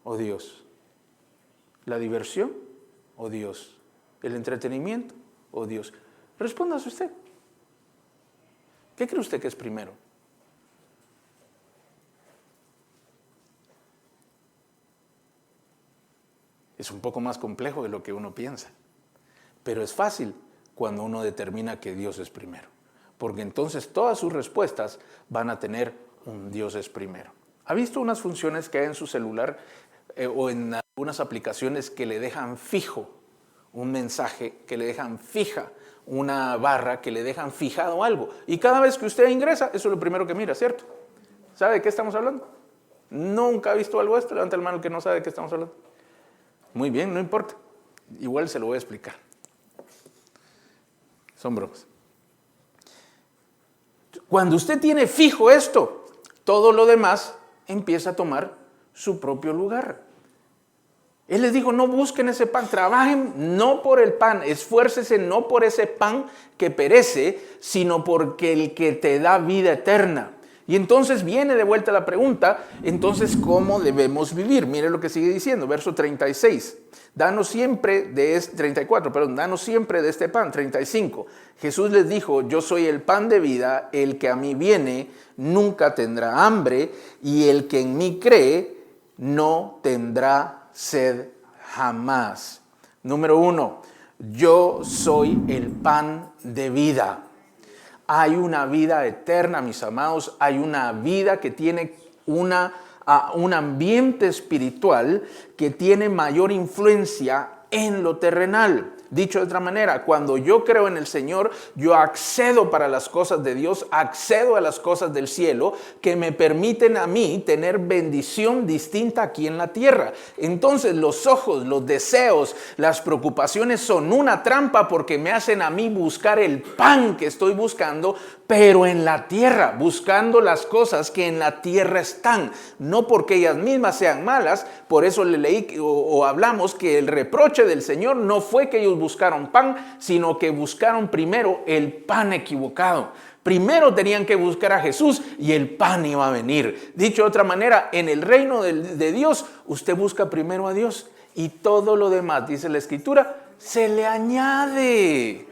o Dios? ¿La diversión o Dios? ¿El entretenimiento o Dios? Respóndase usted. ¿Qué cree usted que es primero? Es un poco más complejo de lo que uno piensa, pero es fácil cuando uno determina que Dios es primero, porque entonces todas sus respuestas van a tener un Dios es primero. ¿Ha visto unas funciones que hay en su celular o en algunas aplicaciones que le dejan fijo un mensaje, que le dejan fija una barra, que le dejan fijado algo? Y cada vez que usted ingresa, eso es lo primero que mira, ¿cierto? ¿Sabe de qué estamos hablando? ¿Nunca ha visto algo de esto? Levanta la mano el que no sabe de qué estamos hablando. Muy bien, no importa. Igual se lo voy a explicar. Son bromas. Cuando usted tiene fijo esto, todo lo demás empieza a tomar su propio lugar. Él les dijo, no busquen ese pan, trabajen no por el pan, esfuércese no por ese pan que perece, sino porque el que te da vida eterna. Y entonces viene de vuelta la pregunta, entonces, ¿cómo debemos vivir? Mire lo que sigue diciendo, verso 36. Danos siempre de 34, perdón, danos siempre de este pan. 35. Jesús les dijo, yo soy el pan de vida, el que a mí viene nunca tendrá hambre, y el que en mí cree no tendrá sed Jamás. Número 1, yo soy el pan de vida. Hay una vida eterna, mis amados. Hay una vida que tiene un ambiente espiritual que tiene mayor influencia en lo terrenal. Dicho de otra manera, cuando yo creo en el Señor, yo accedo para las cosas de Dios, accedo a las cosas del cielo que me permiten a mí tener bendición distinta aquí en la tierra. Entonces los ojos, los deseos, las preocupaciones son una trampa porque me hacen a mí buscar el pan que estoy buscando, pero en la tierra, buscando las cosas que en la tierra están, no porque ellas mismas sean malas. Por eso le leí o hablamos que el reproche del Señor no fue que ellos buscaron pan, sino que buscaron primero el pan equivocado. Primero tenían que buscar a Jesús y el pan iba a venir. Dicho de otra manera, en el reino de Dios, usted busca primero a Dios y todo lo demás, dice la Escritura, se le añade.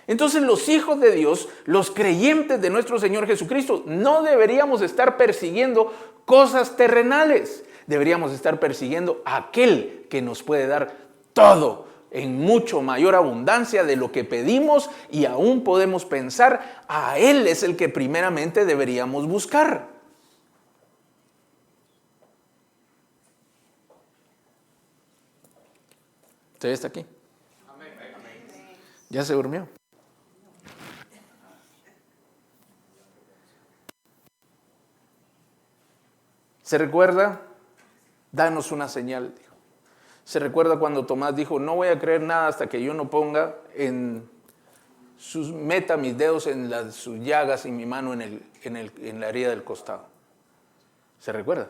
Entonces los hijos de Dios, los creyentes de nuestro Señor Jesucristo, no deberíamos estar persiguiendo cosas terrenales. Deberíamos estar persiguiendo a aquel que nos puede dar todo en mucho mayor abundancia de lo que pedimos y aún podemos pensar. A Él es el que primeramente deberíamos buscar. ¿Usted está aquí? ¿Ya se durmió? ¿Se recuerda? Danos una señal, dijo. Se recuerda cuando Tomás dijo, no voy a creer nada hasta que yo no ponga meta mis dedos en sus llagas y mi mano en la herida del costado. ¿Se recuerda?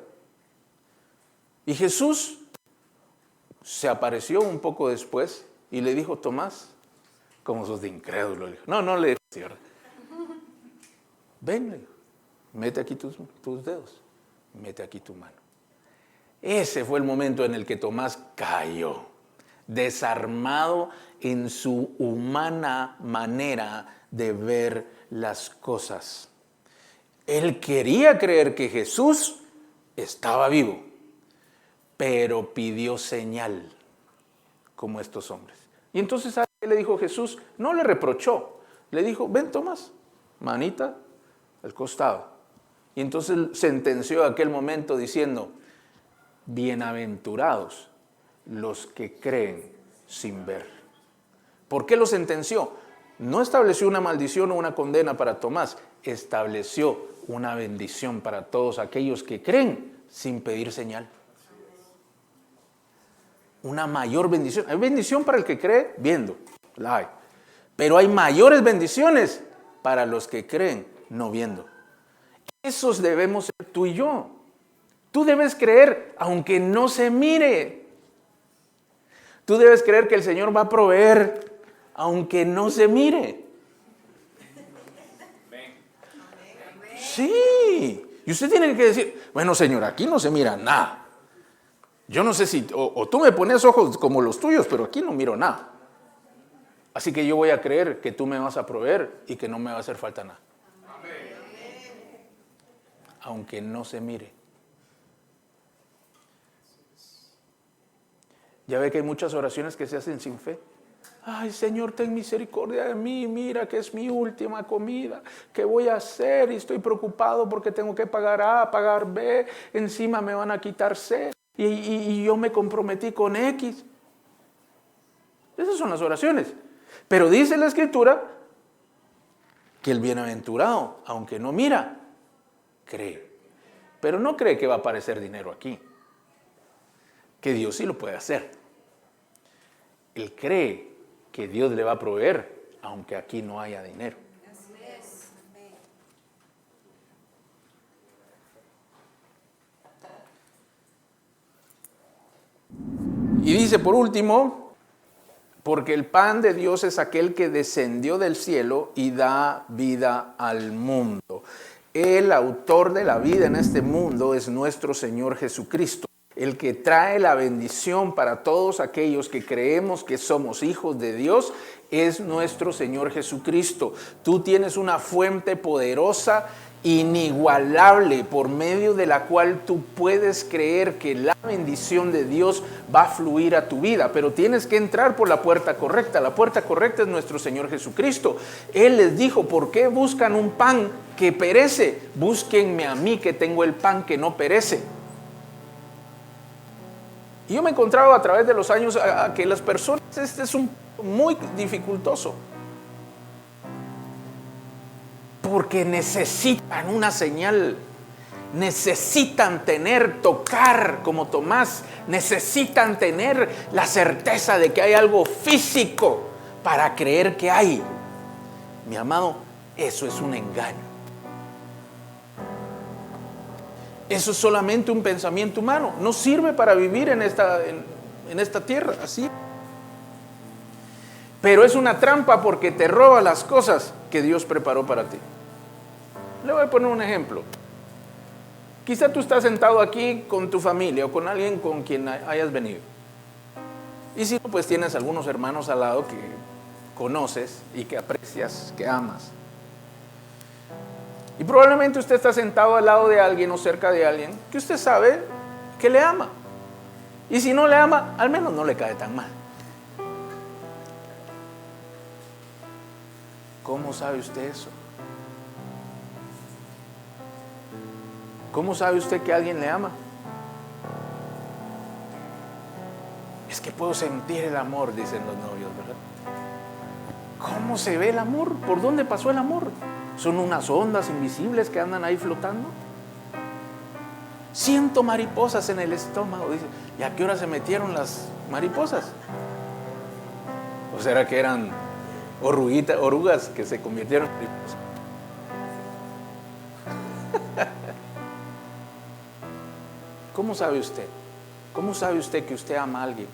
Y Jesús se apareció un poco después y le dijo, Tomás, como sos de incrédulo. Le dijo, no le dijo, Señor. Ven, le dijo, mete aquí tus dedos, mete aquí tu mano. Ese fue el momento en el que Tomás cayó, desarmado en su humana manera de ver las cosas. Él quería creer que Jesús estaba vivo, pero pidió señal, como estos hombres. Y entonces a él le dijo Jesús, no le reprochó, le dijo, ven Tomás, manita al costado. Y entonces sentenció aquel momento diciendo, bienaventurados los que creen sin ver. ¿Por qué lo sentenció? No estableció una maldición o una condena para Tomás, estableció una bendición para todos aquellos que creen sin pedir señal. Una mayor bendición. Hay bendición para el que cree viendo, la hay. Pero hay mayores bendiciones para los que creen no viendo. Esos debemos ser tú y yo. Tú debes creer aunque no se mire. Tú debes creer que el Señor va a proveer aunque no se mire. Sí. Y usted tiene que decir, bueno Señor, aquí no se mira nada. Yo no sé si, o tú me pones ojos como los tuyos, pero aquí no miro nada. Así que yo voy a creer que tú me vas a proveer y que no me va a hacer falta nada. Aunque no se mire. Ya ve que hay muchas oraciones que se hacen sin fe. Ay, Señor, ten misericordia de mí, mira que es mi última comida. ¿Qué voy a hacer? Y estoy preocupado porque tengo que pagar A, pagar B, encima me van a quitar C. Y yo me comprometí con X. Esas son las oraciones. Pero dice la Escritura que el bienaventurado, aunque no mira, cree. Pero no cree que va a aparecer dinero aquí. Que Dios sí lo puede hacer. Él cree que Dios le va a proveer, aunque aquí no haya dinero. Y dice por último, porque el pan de Dios es aquel que descendió del cielo y da vida al mundo. El autor de la vida en este mundo es nuestro Señor Jesucristo, el que trae la bendición para todos aquellos que creemos que somos hijos de Dios, es nuestro Señor Jesucristo. Tú tienes una fuente poderosa inigualable por medio de la cual tú puedes creer que la bendición de Dios va a fluir a tu vida, pero tienes que entrar por la puerta correcta. La puerta correcta es nuestro Señor Jesucristo. Él les dijo: ¿por qué buscan un pan que perece? Búsquenme a mí, que tengo el pan que no perece. Y yo me he encontrado a través de los años a que las personas, este es muy dificultoso, porque necesitan una señal, necesitan tocar como Tomás, necesitan tener la certeza de que hay algo físico para creer que hay. Mi amado, eso es un engaño. Eso es solamente un pensamiento humano, no sirve para vivir en esta tierra así. Pero es una trampa porque te roba las cosas que Dios preparó para ti. Le voy a poner un ejemplo. Quizá tú estás sentado aquí con tu familia o con alguien con quien hayas venido. Y si no, pues tienes algunos hermanos al lado que conoces y que aprecias, que amas. Y probablemente usted está sentado al lado de alguien o cerca de alguien que usted sabe que le ama. Y si no le ama, al menos no le cae tan mal. ¿Cómo sabe usted eso? ¿Cómo sabe usted que alguien le ama? Es que puedo sentir el amor, dicen los novios, ¿verdad? ¿Cómo se ve el amor? ¿Por dónde pasó el amor? ¿Son unas ondas invisibles que andan ahí flotando? Siento mariposas en el estómago, dice. ¿Y a qué hora se metieron las mariposas? ¿O será que eran orugas que se convirtieron en mariposas? ¿Cómo sabe usted? ¿Cómo sabe usted que usted ama a alguien?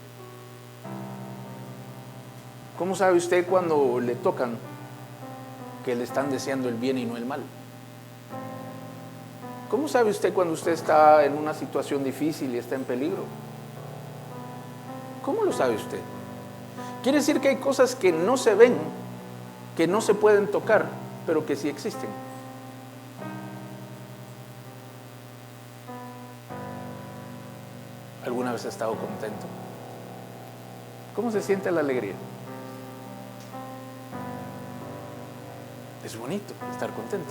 ¿Cómo sabe usted cuando le tocan que le están deseando el bien y no el mal? ¿Cómo sabe usted cuando usted está en una situación difícil y está en peligro? ¿Cómo lo sabe usted? Quiere decir que hay cosas que no se ven, que no se pueden tocar, pero que sí existen. ¿Alguna vez ha estado contento? ¿Cómo se siente la alegría? Es bonito estar contento,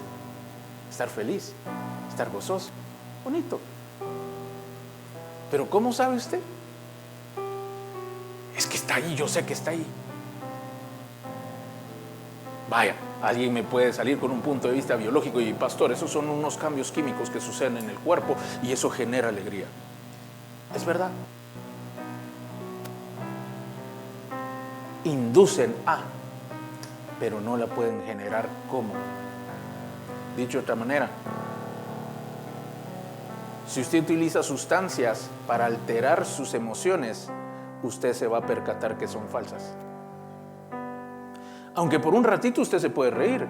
estar feliz, estar gozoso. Bonito. Pero ¿cómo sabe usted? Es que está ahí, yo sé que está ahí. Vaya, alguien me puede salir con un punto de vista biológico y pastor, esos son unos cambios químicos que suceden en el cuerpo y eso genera alegría. Es verdad. Inducen a, pero no la pueden generar como. Dicho de otra manera, si usted utiliza sustancias para alterar sus emociones, usted se va a percatar que son falsas. Aunque por un ratito usted se puede reír.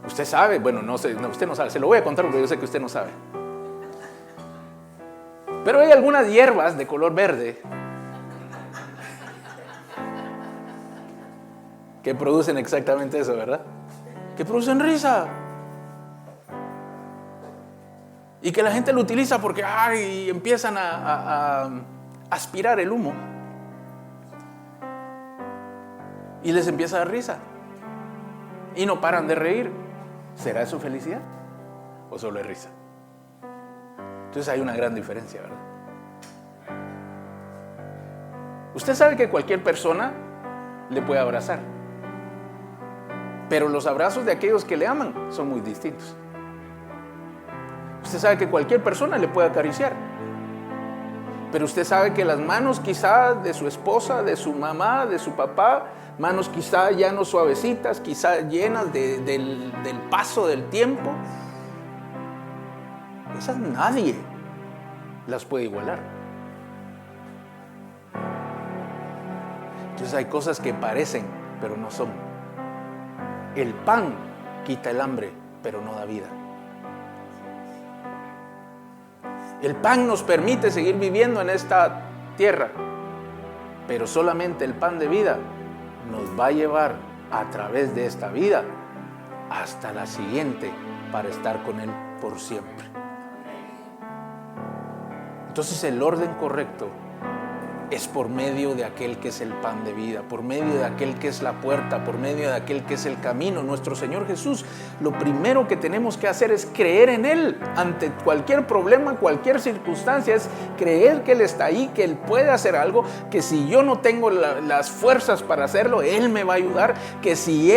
Usted sabe, bueno, no sé, usted no sabe, se lo voy a contar porque yo sé que usted no sabe. Pero hay algunas hierbas de color verde que producen exactamente eso, ¿verdad? Que producen risa. Y que la gente lo utiliza porque empiezan a aspirar el humo. Y les empieza a dar risa. Y no paran de reír. ¿Será eso felicidad? ¿O solo es risa? Entonces hay una gran diferencia, ¿verdad? Usted sabe que cualquier persona le puede abrazar. Pero los abrazos de aquellos que le aman son muy distintos. Usted sabe que cualquier persona le puede acariciar. Pero usted sabe que las manos quizá de su esposa, de su mamá, de su papá, manos quizá ya no suavecitas, quizá llenas del paso del tiempo, esas nadie las puede igualar. Entonces hay cosas que parecen, pero no son. El pan quita el hambre, pero no da vida. El pan nos permite seguir viviendo en esta tierra, pero solamente el pan de vida nos va a llevar a través de esta vida hasta la siguiente para estar con Él por siempre. Entonces el orden correcto es por medio de aquel que es el pan de vida, por medio de aquel que es la puerta, por medio de aquel que es el camino, nuestro Señor Jesús. Lo primero que tenemos que hacer es creer en Él ante cualquier problema, cualquier circunstancia, es creer que Él está ahí, que Él puede hacer algo, que si yo no tengo las fuerzas para hacerlo, Él me va a ayudar, que si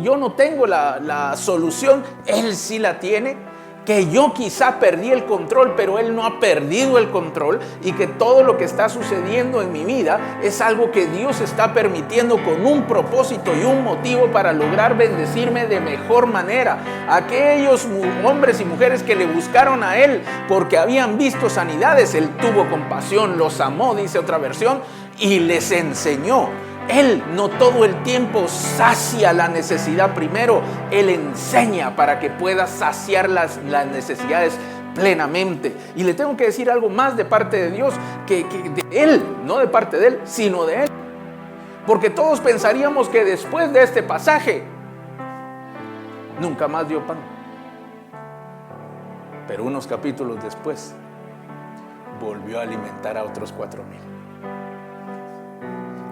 yo no tengo la solución, Él sí la tiene. Que yo quizá perdí el control, pero Él no ha perdido el control, y que todo lo que está sucediendo en mi vida es algo que Dios está permitiendo con un propósito y un motivo para lograr bendecirme de mejor manera. Aquellos hombres y mujeres que le buscaron a Él porque habían visto sanidades, Él tuvo compasión, los amó, dice otra versión, y les enseñó. Él no todo el tiempo sacia la necesidad primero, Él enseña para que pueda saciar las necesidades plenamente. Y le tengo que decir algo más de parte de Dios, que de Él, no de parte de Él, sino de Él. Porque todos pensaríamos que después de este pasaje, nunca más dio pan. Pero unos capítulos después, volvió a alimentar a otros 4,000.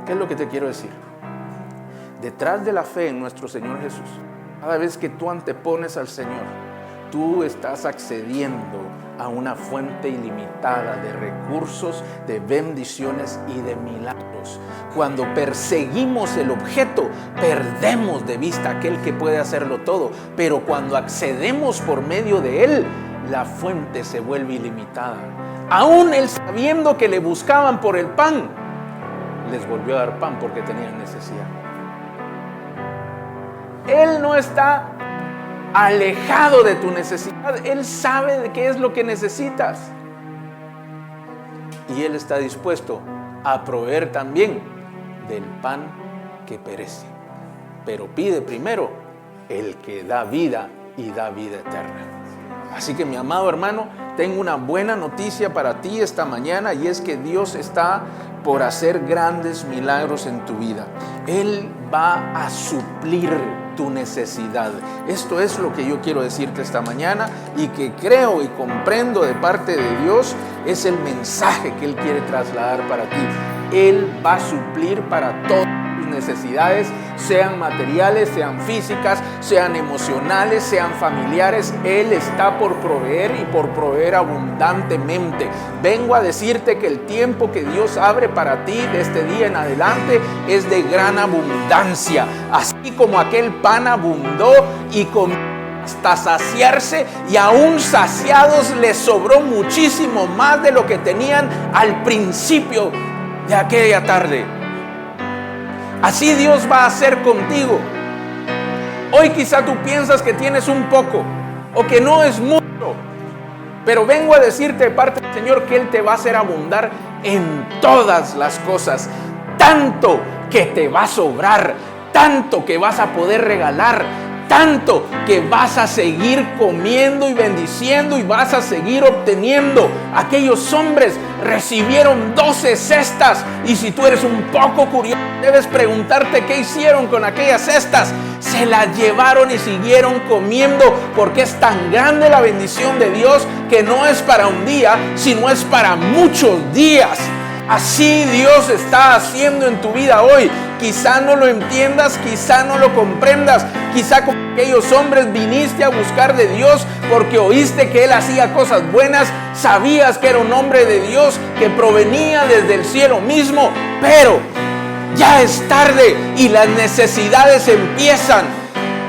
¿Qué es lo que te quiero decir? Detrás de la fe en nuestro Señor Jesús, cada vez que tú antepones al Señor, tú estás accediendo a una fuente ilimitada de recursos, de bendiciones y de milagros. Cuando perseguimos el objeto, perdemos de vista aquel que puede hacerlo todo. Pero cuando accedemos por medio de Él, la fuente se vuelve ilimitada. Aún Él, sabiendo que le buscaban por el pan, les volvió a dar pan porque tenían necesidad. Él no está alejado de tu necesidad. Él sabe de qué es lo que necesitas. Y Él está dispuesto a proveer también del pan que perece. Pero pide primero el que da vida y da vida eterna. Así que, mi amado hermano, tengo una buena noticia para ti esta mañana, y es que Dios está por hacer grandes milagros en tu vida. Él va a suplir tu necesidad. Esto es lo que yo quiero decirte esta mañana, y que creo y comprendo de parte de Dios es el mensaje que Él quiere trasladar para ti. Él va a suplir para todos necesidades, sean materiales, sean físicas, sean emocionales, sean familiares. Él está por proveer, y por proveer abundantemente. Vengo a decirte que el tiempo que Dios abre para ti de este día en adelante es de gran abundancia. Así como aquel pan abundó y comió hasta saciarse, y aún saciados les sobró muchísimo más de lo que tenían al principio de aquella tarde. Así Dios va a hacer contigo. Hoy quizá tú piensas que tienes un poco o que no es mucho, pero vengo a decirte de parte del Señor que Él te va a hacer abundar en todas las cosas, tanto que te va a sobrar, tanto que vas a poder regalar, tanto que vas a seguir comiendo y bendiciendo, y vas a seguir obteniendo. Aquellos hombres recibieron 12 cestas, y si tú eres un poco curioso, debes preguntarte qué hicieron con aquellas cestas. Se las llevaron y siguieron comiendo, porque es tan grande la bendición de Dios que no es para un día, sino es para muchos días. Así Dios está haciendo en tu vida hoy. Quizá no lo entiendas, quizá no lo comprendas, quizá como aquellos hombres viniste a buscar de Dios porque oíste que Él hacía cosas buenas, sabías que era un hombre de Dios que provenía desde el cielo mismo, pero ya es tarde y las necesidades empiezan.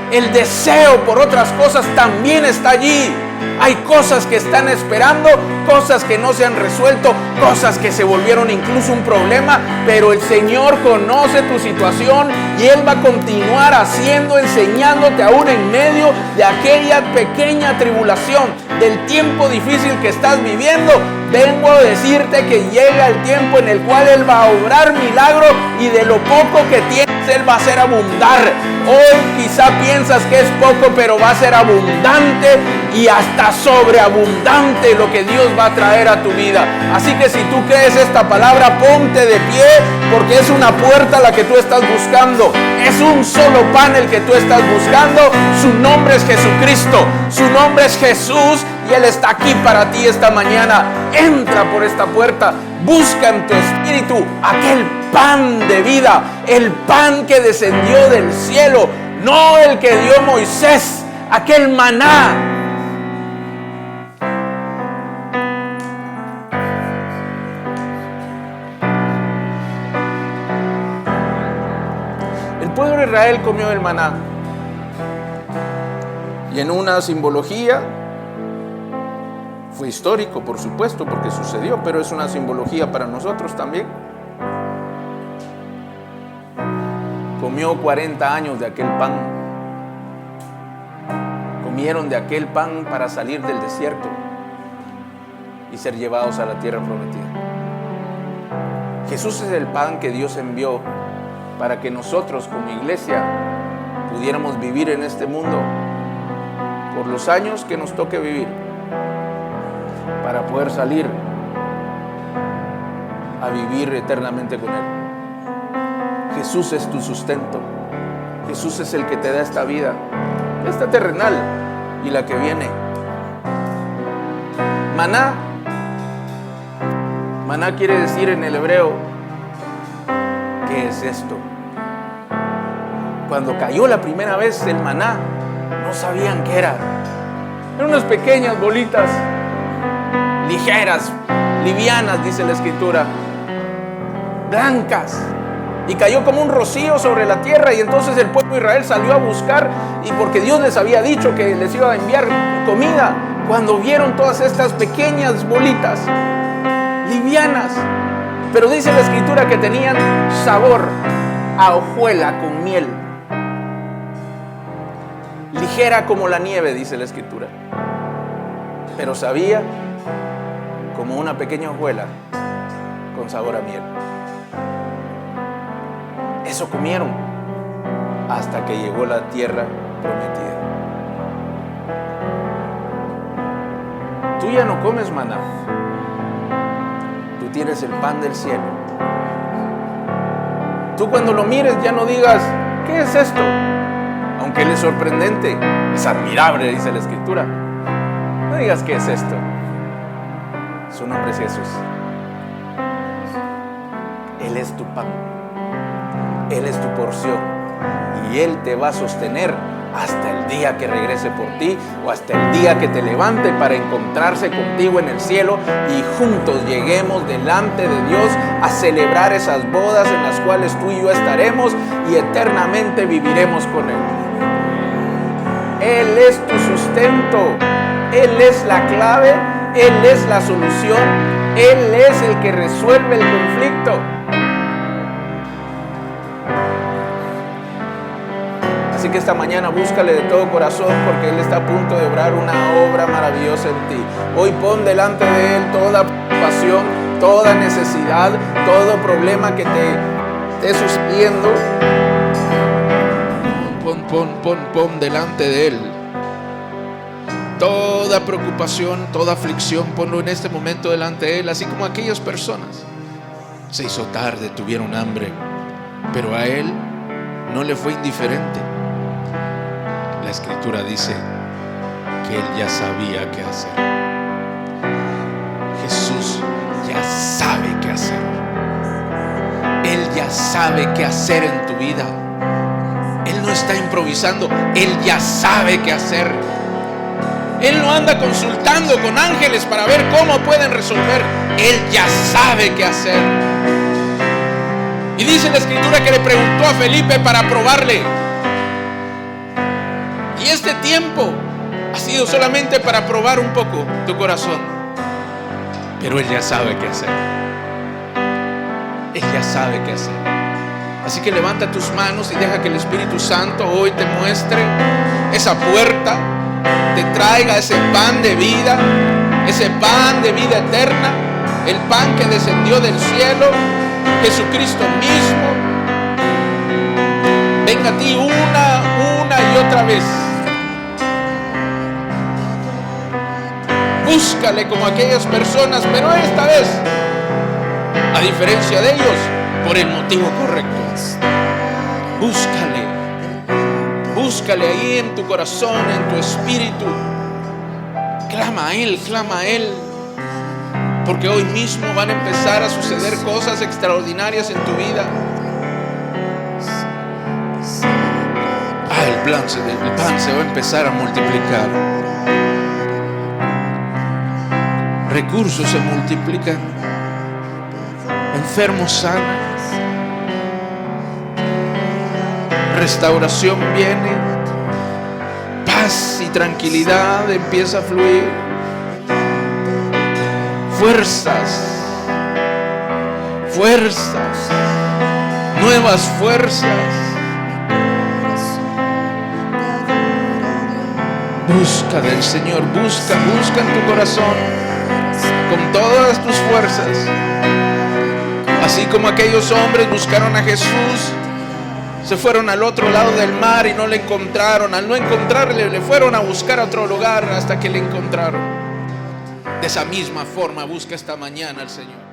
El deseo por otras cosas también está allí. Hay cosas que están esperando, cosas que no se han resuelto, cosas que se volvieron incluso un problema, pero el Señor conoce tu situación y Él va a continuar haciendo, enseñándote aún en medio de aquella pequeña tribulación, del tiempo difícil que estás viviendo. Vengo a decirte que llega el tiempo en el cual Él va a obrar milagro, y de lo poco que tienes Él va a hacer abundar. Hoy quizá piensas que es poco, pero va a ser abundante y hasta sobreabundante lo que Dios va a traer a tu vida. Así que si tú crees esta palabra, ponte de pie, porque es una puerta la que tú estás buscando. Es un solo pan el que tú estás buscando. Su nombre es Jesucristo, su nombre es Jesús, y Él está aquí para ti esta mañana. Entra por esta puerta, busca en tu espíritu aquel pan de vida, el pan que descendió del cielo, no el que dio Moisés, aquel maná. El pueblo de Israel comió el maná, y en una simbología, fue histórico, por supuesto, porque sucedió, pero es una simbología para nosotros también. Comió 40 años de aquel pan. Comieron de aquel pan para salir del desierto y ser llevados a la tierra prometida. Jesús es el pan que Dios envió para que nosotros como iglesia pudiéramos vivir en este mundo por los años que nos toque vivir, para poder salir a vivir eternamente con Él. Jesús es tu sustento. Jesús es el que te da esta vida, esta terrenal y la que viene. Maná. Maná quiere decir en el hebreo, ¿qué es esto? Cuando cayó la primera vez el maná, no sabían qué era. Eran unas pequeñas bolitas, ligeras, livianas, dice la Escritura, blancas, y cayó como un rocío sobre la tierra. Y entonces el pueblo de Israel salió a buscar, y porque Dios les había dicho que les iba a enviar comida, cuando vieron todas estas pequeñas bolitas livianas, pero dice la Escritura que tenían sabor a hojuela con miel, ligera como la nieve, dice la Escritura, pero sabía como una pequeña hojuela con sabor a miel. Eso comieron hasta que llegó la tierra prometida. Tú ya no comes maná, tú tienes el pan del cielo. Tú cuando lo mires ya no digas, ¿qué es esto? Aunque él es sorprendente, es admirable, dice la Escritura. No digas, ¿qué es esto? Su nombre es Jesús. Él es tu pan, Él es tu porción, y Él te va a sostener hasta el día que regrese por ti, o hasta el día que te levante para encontrarse contigo en el cielo y juntos lleguemos delante de Dios a celebrar esas bodas en las cuales tú y yo estaremos y eternamente viviremos con Él. Él es tu sustento, Él es la clave, Él es la solución, Él es el que resuelve el conflicto. Así que esta mañana búscale de todo corazón, porque Él está a punto de obrar una obra maravillosa en ti. Hoy pon delante de Él toda pasión, toda necesidad, todo problema que te esté sucediendo. Pon delante de Él toda preocupación, toda aflicción, ponlo en este momento delante de Él, así como aquellas personas. Se hizo tarde, tuvieron hambre, pero a Él no le fue indiferente. La Escritura dice que Él ya sabía qué hacer. Jesús ya sabe qué hacer. Él ya sabe qué hacer en tu vida. Él no está improvisando, Él ya sabe qué hacer. Él no anda consultando con ángeles para ver cómo pueden resolver. Él ya sabe qué hacer. Y dice la Escritura que le preguntó a Felipe para probarle. Y este tiempo ha sido solamente para probar un poco tu corazón. Pero Él ya sabe qué hacer. Él ya sabe qué hacer. Así que levanta tus manos y deja que el Espíritu Santo hoy te muestre esa puerta, te traiga ese pan de vida eterna, el pan que descendió del cielo, Jesucristo mismo. Venga a ti una y otra vez. Búscale como aquellas personas, pero esta vez, a diferencia de ellos, por el motivo correcto. Búscale. Búscale ahí en tu corazón, en tu espíritu. Clama a Él, clama a Él. Porque hoy mismo van a empezar a suceder cosas extraordinarias en tu vida. El pan se va a empezar a multiplicar. Recursos se multiplican. Enfermos sanan. Restauración viene. Paz y tranquilidad empieza a fluir. Fuerzas. Nuevas fuerzas. Busca del Señor, busca en tu corazón con todas tus fuerzas. Así como aquellos hombres buscaron a Jesús, se fueron al otro lado del mar y no le encontraron. Al no encontrarle, le fueron a buscar a otro lugar hasta que le encontraron. De esa misma forma busca esta mañana al Señor.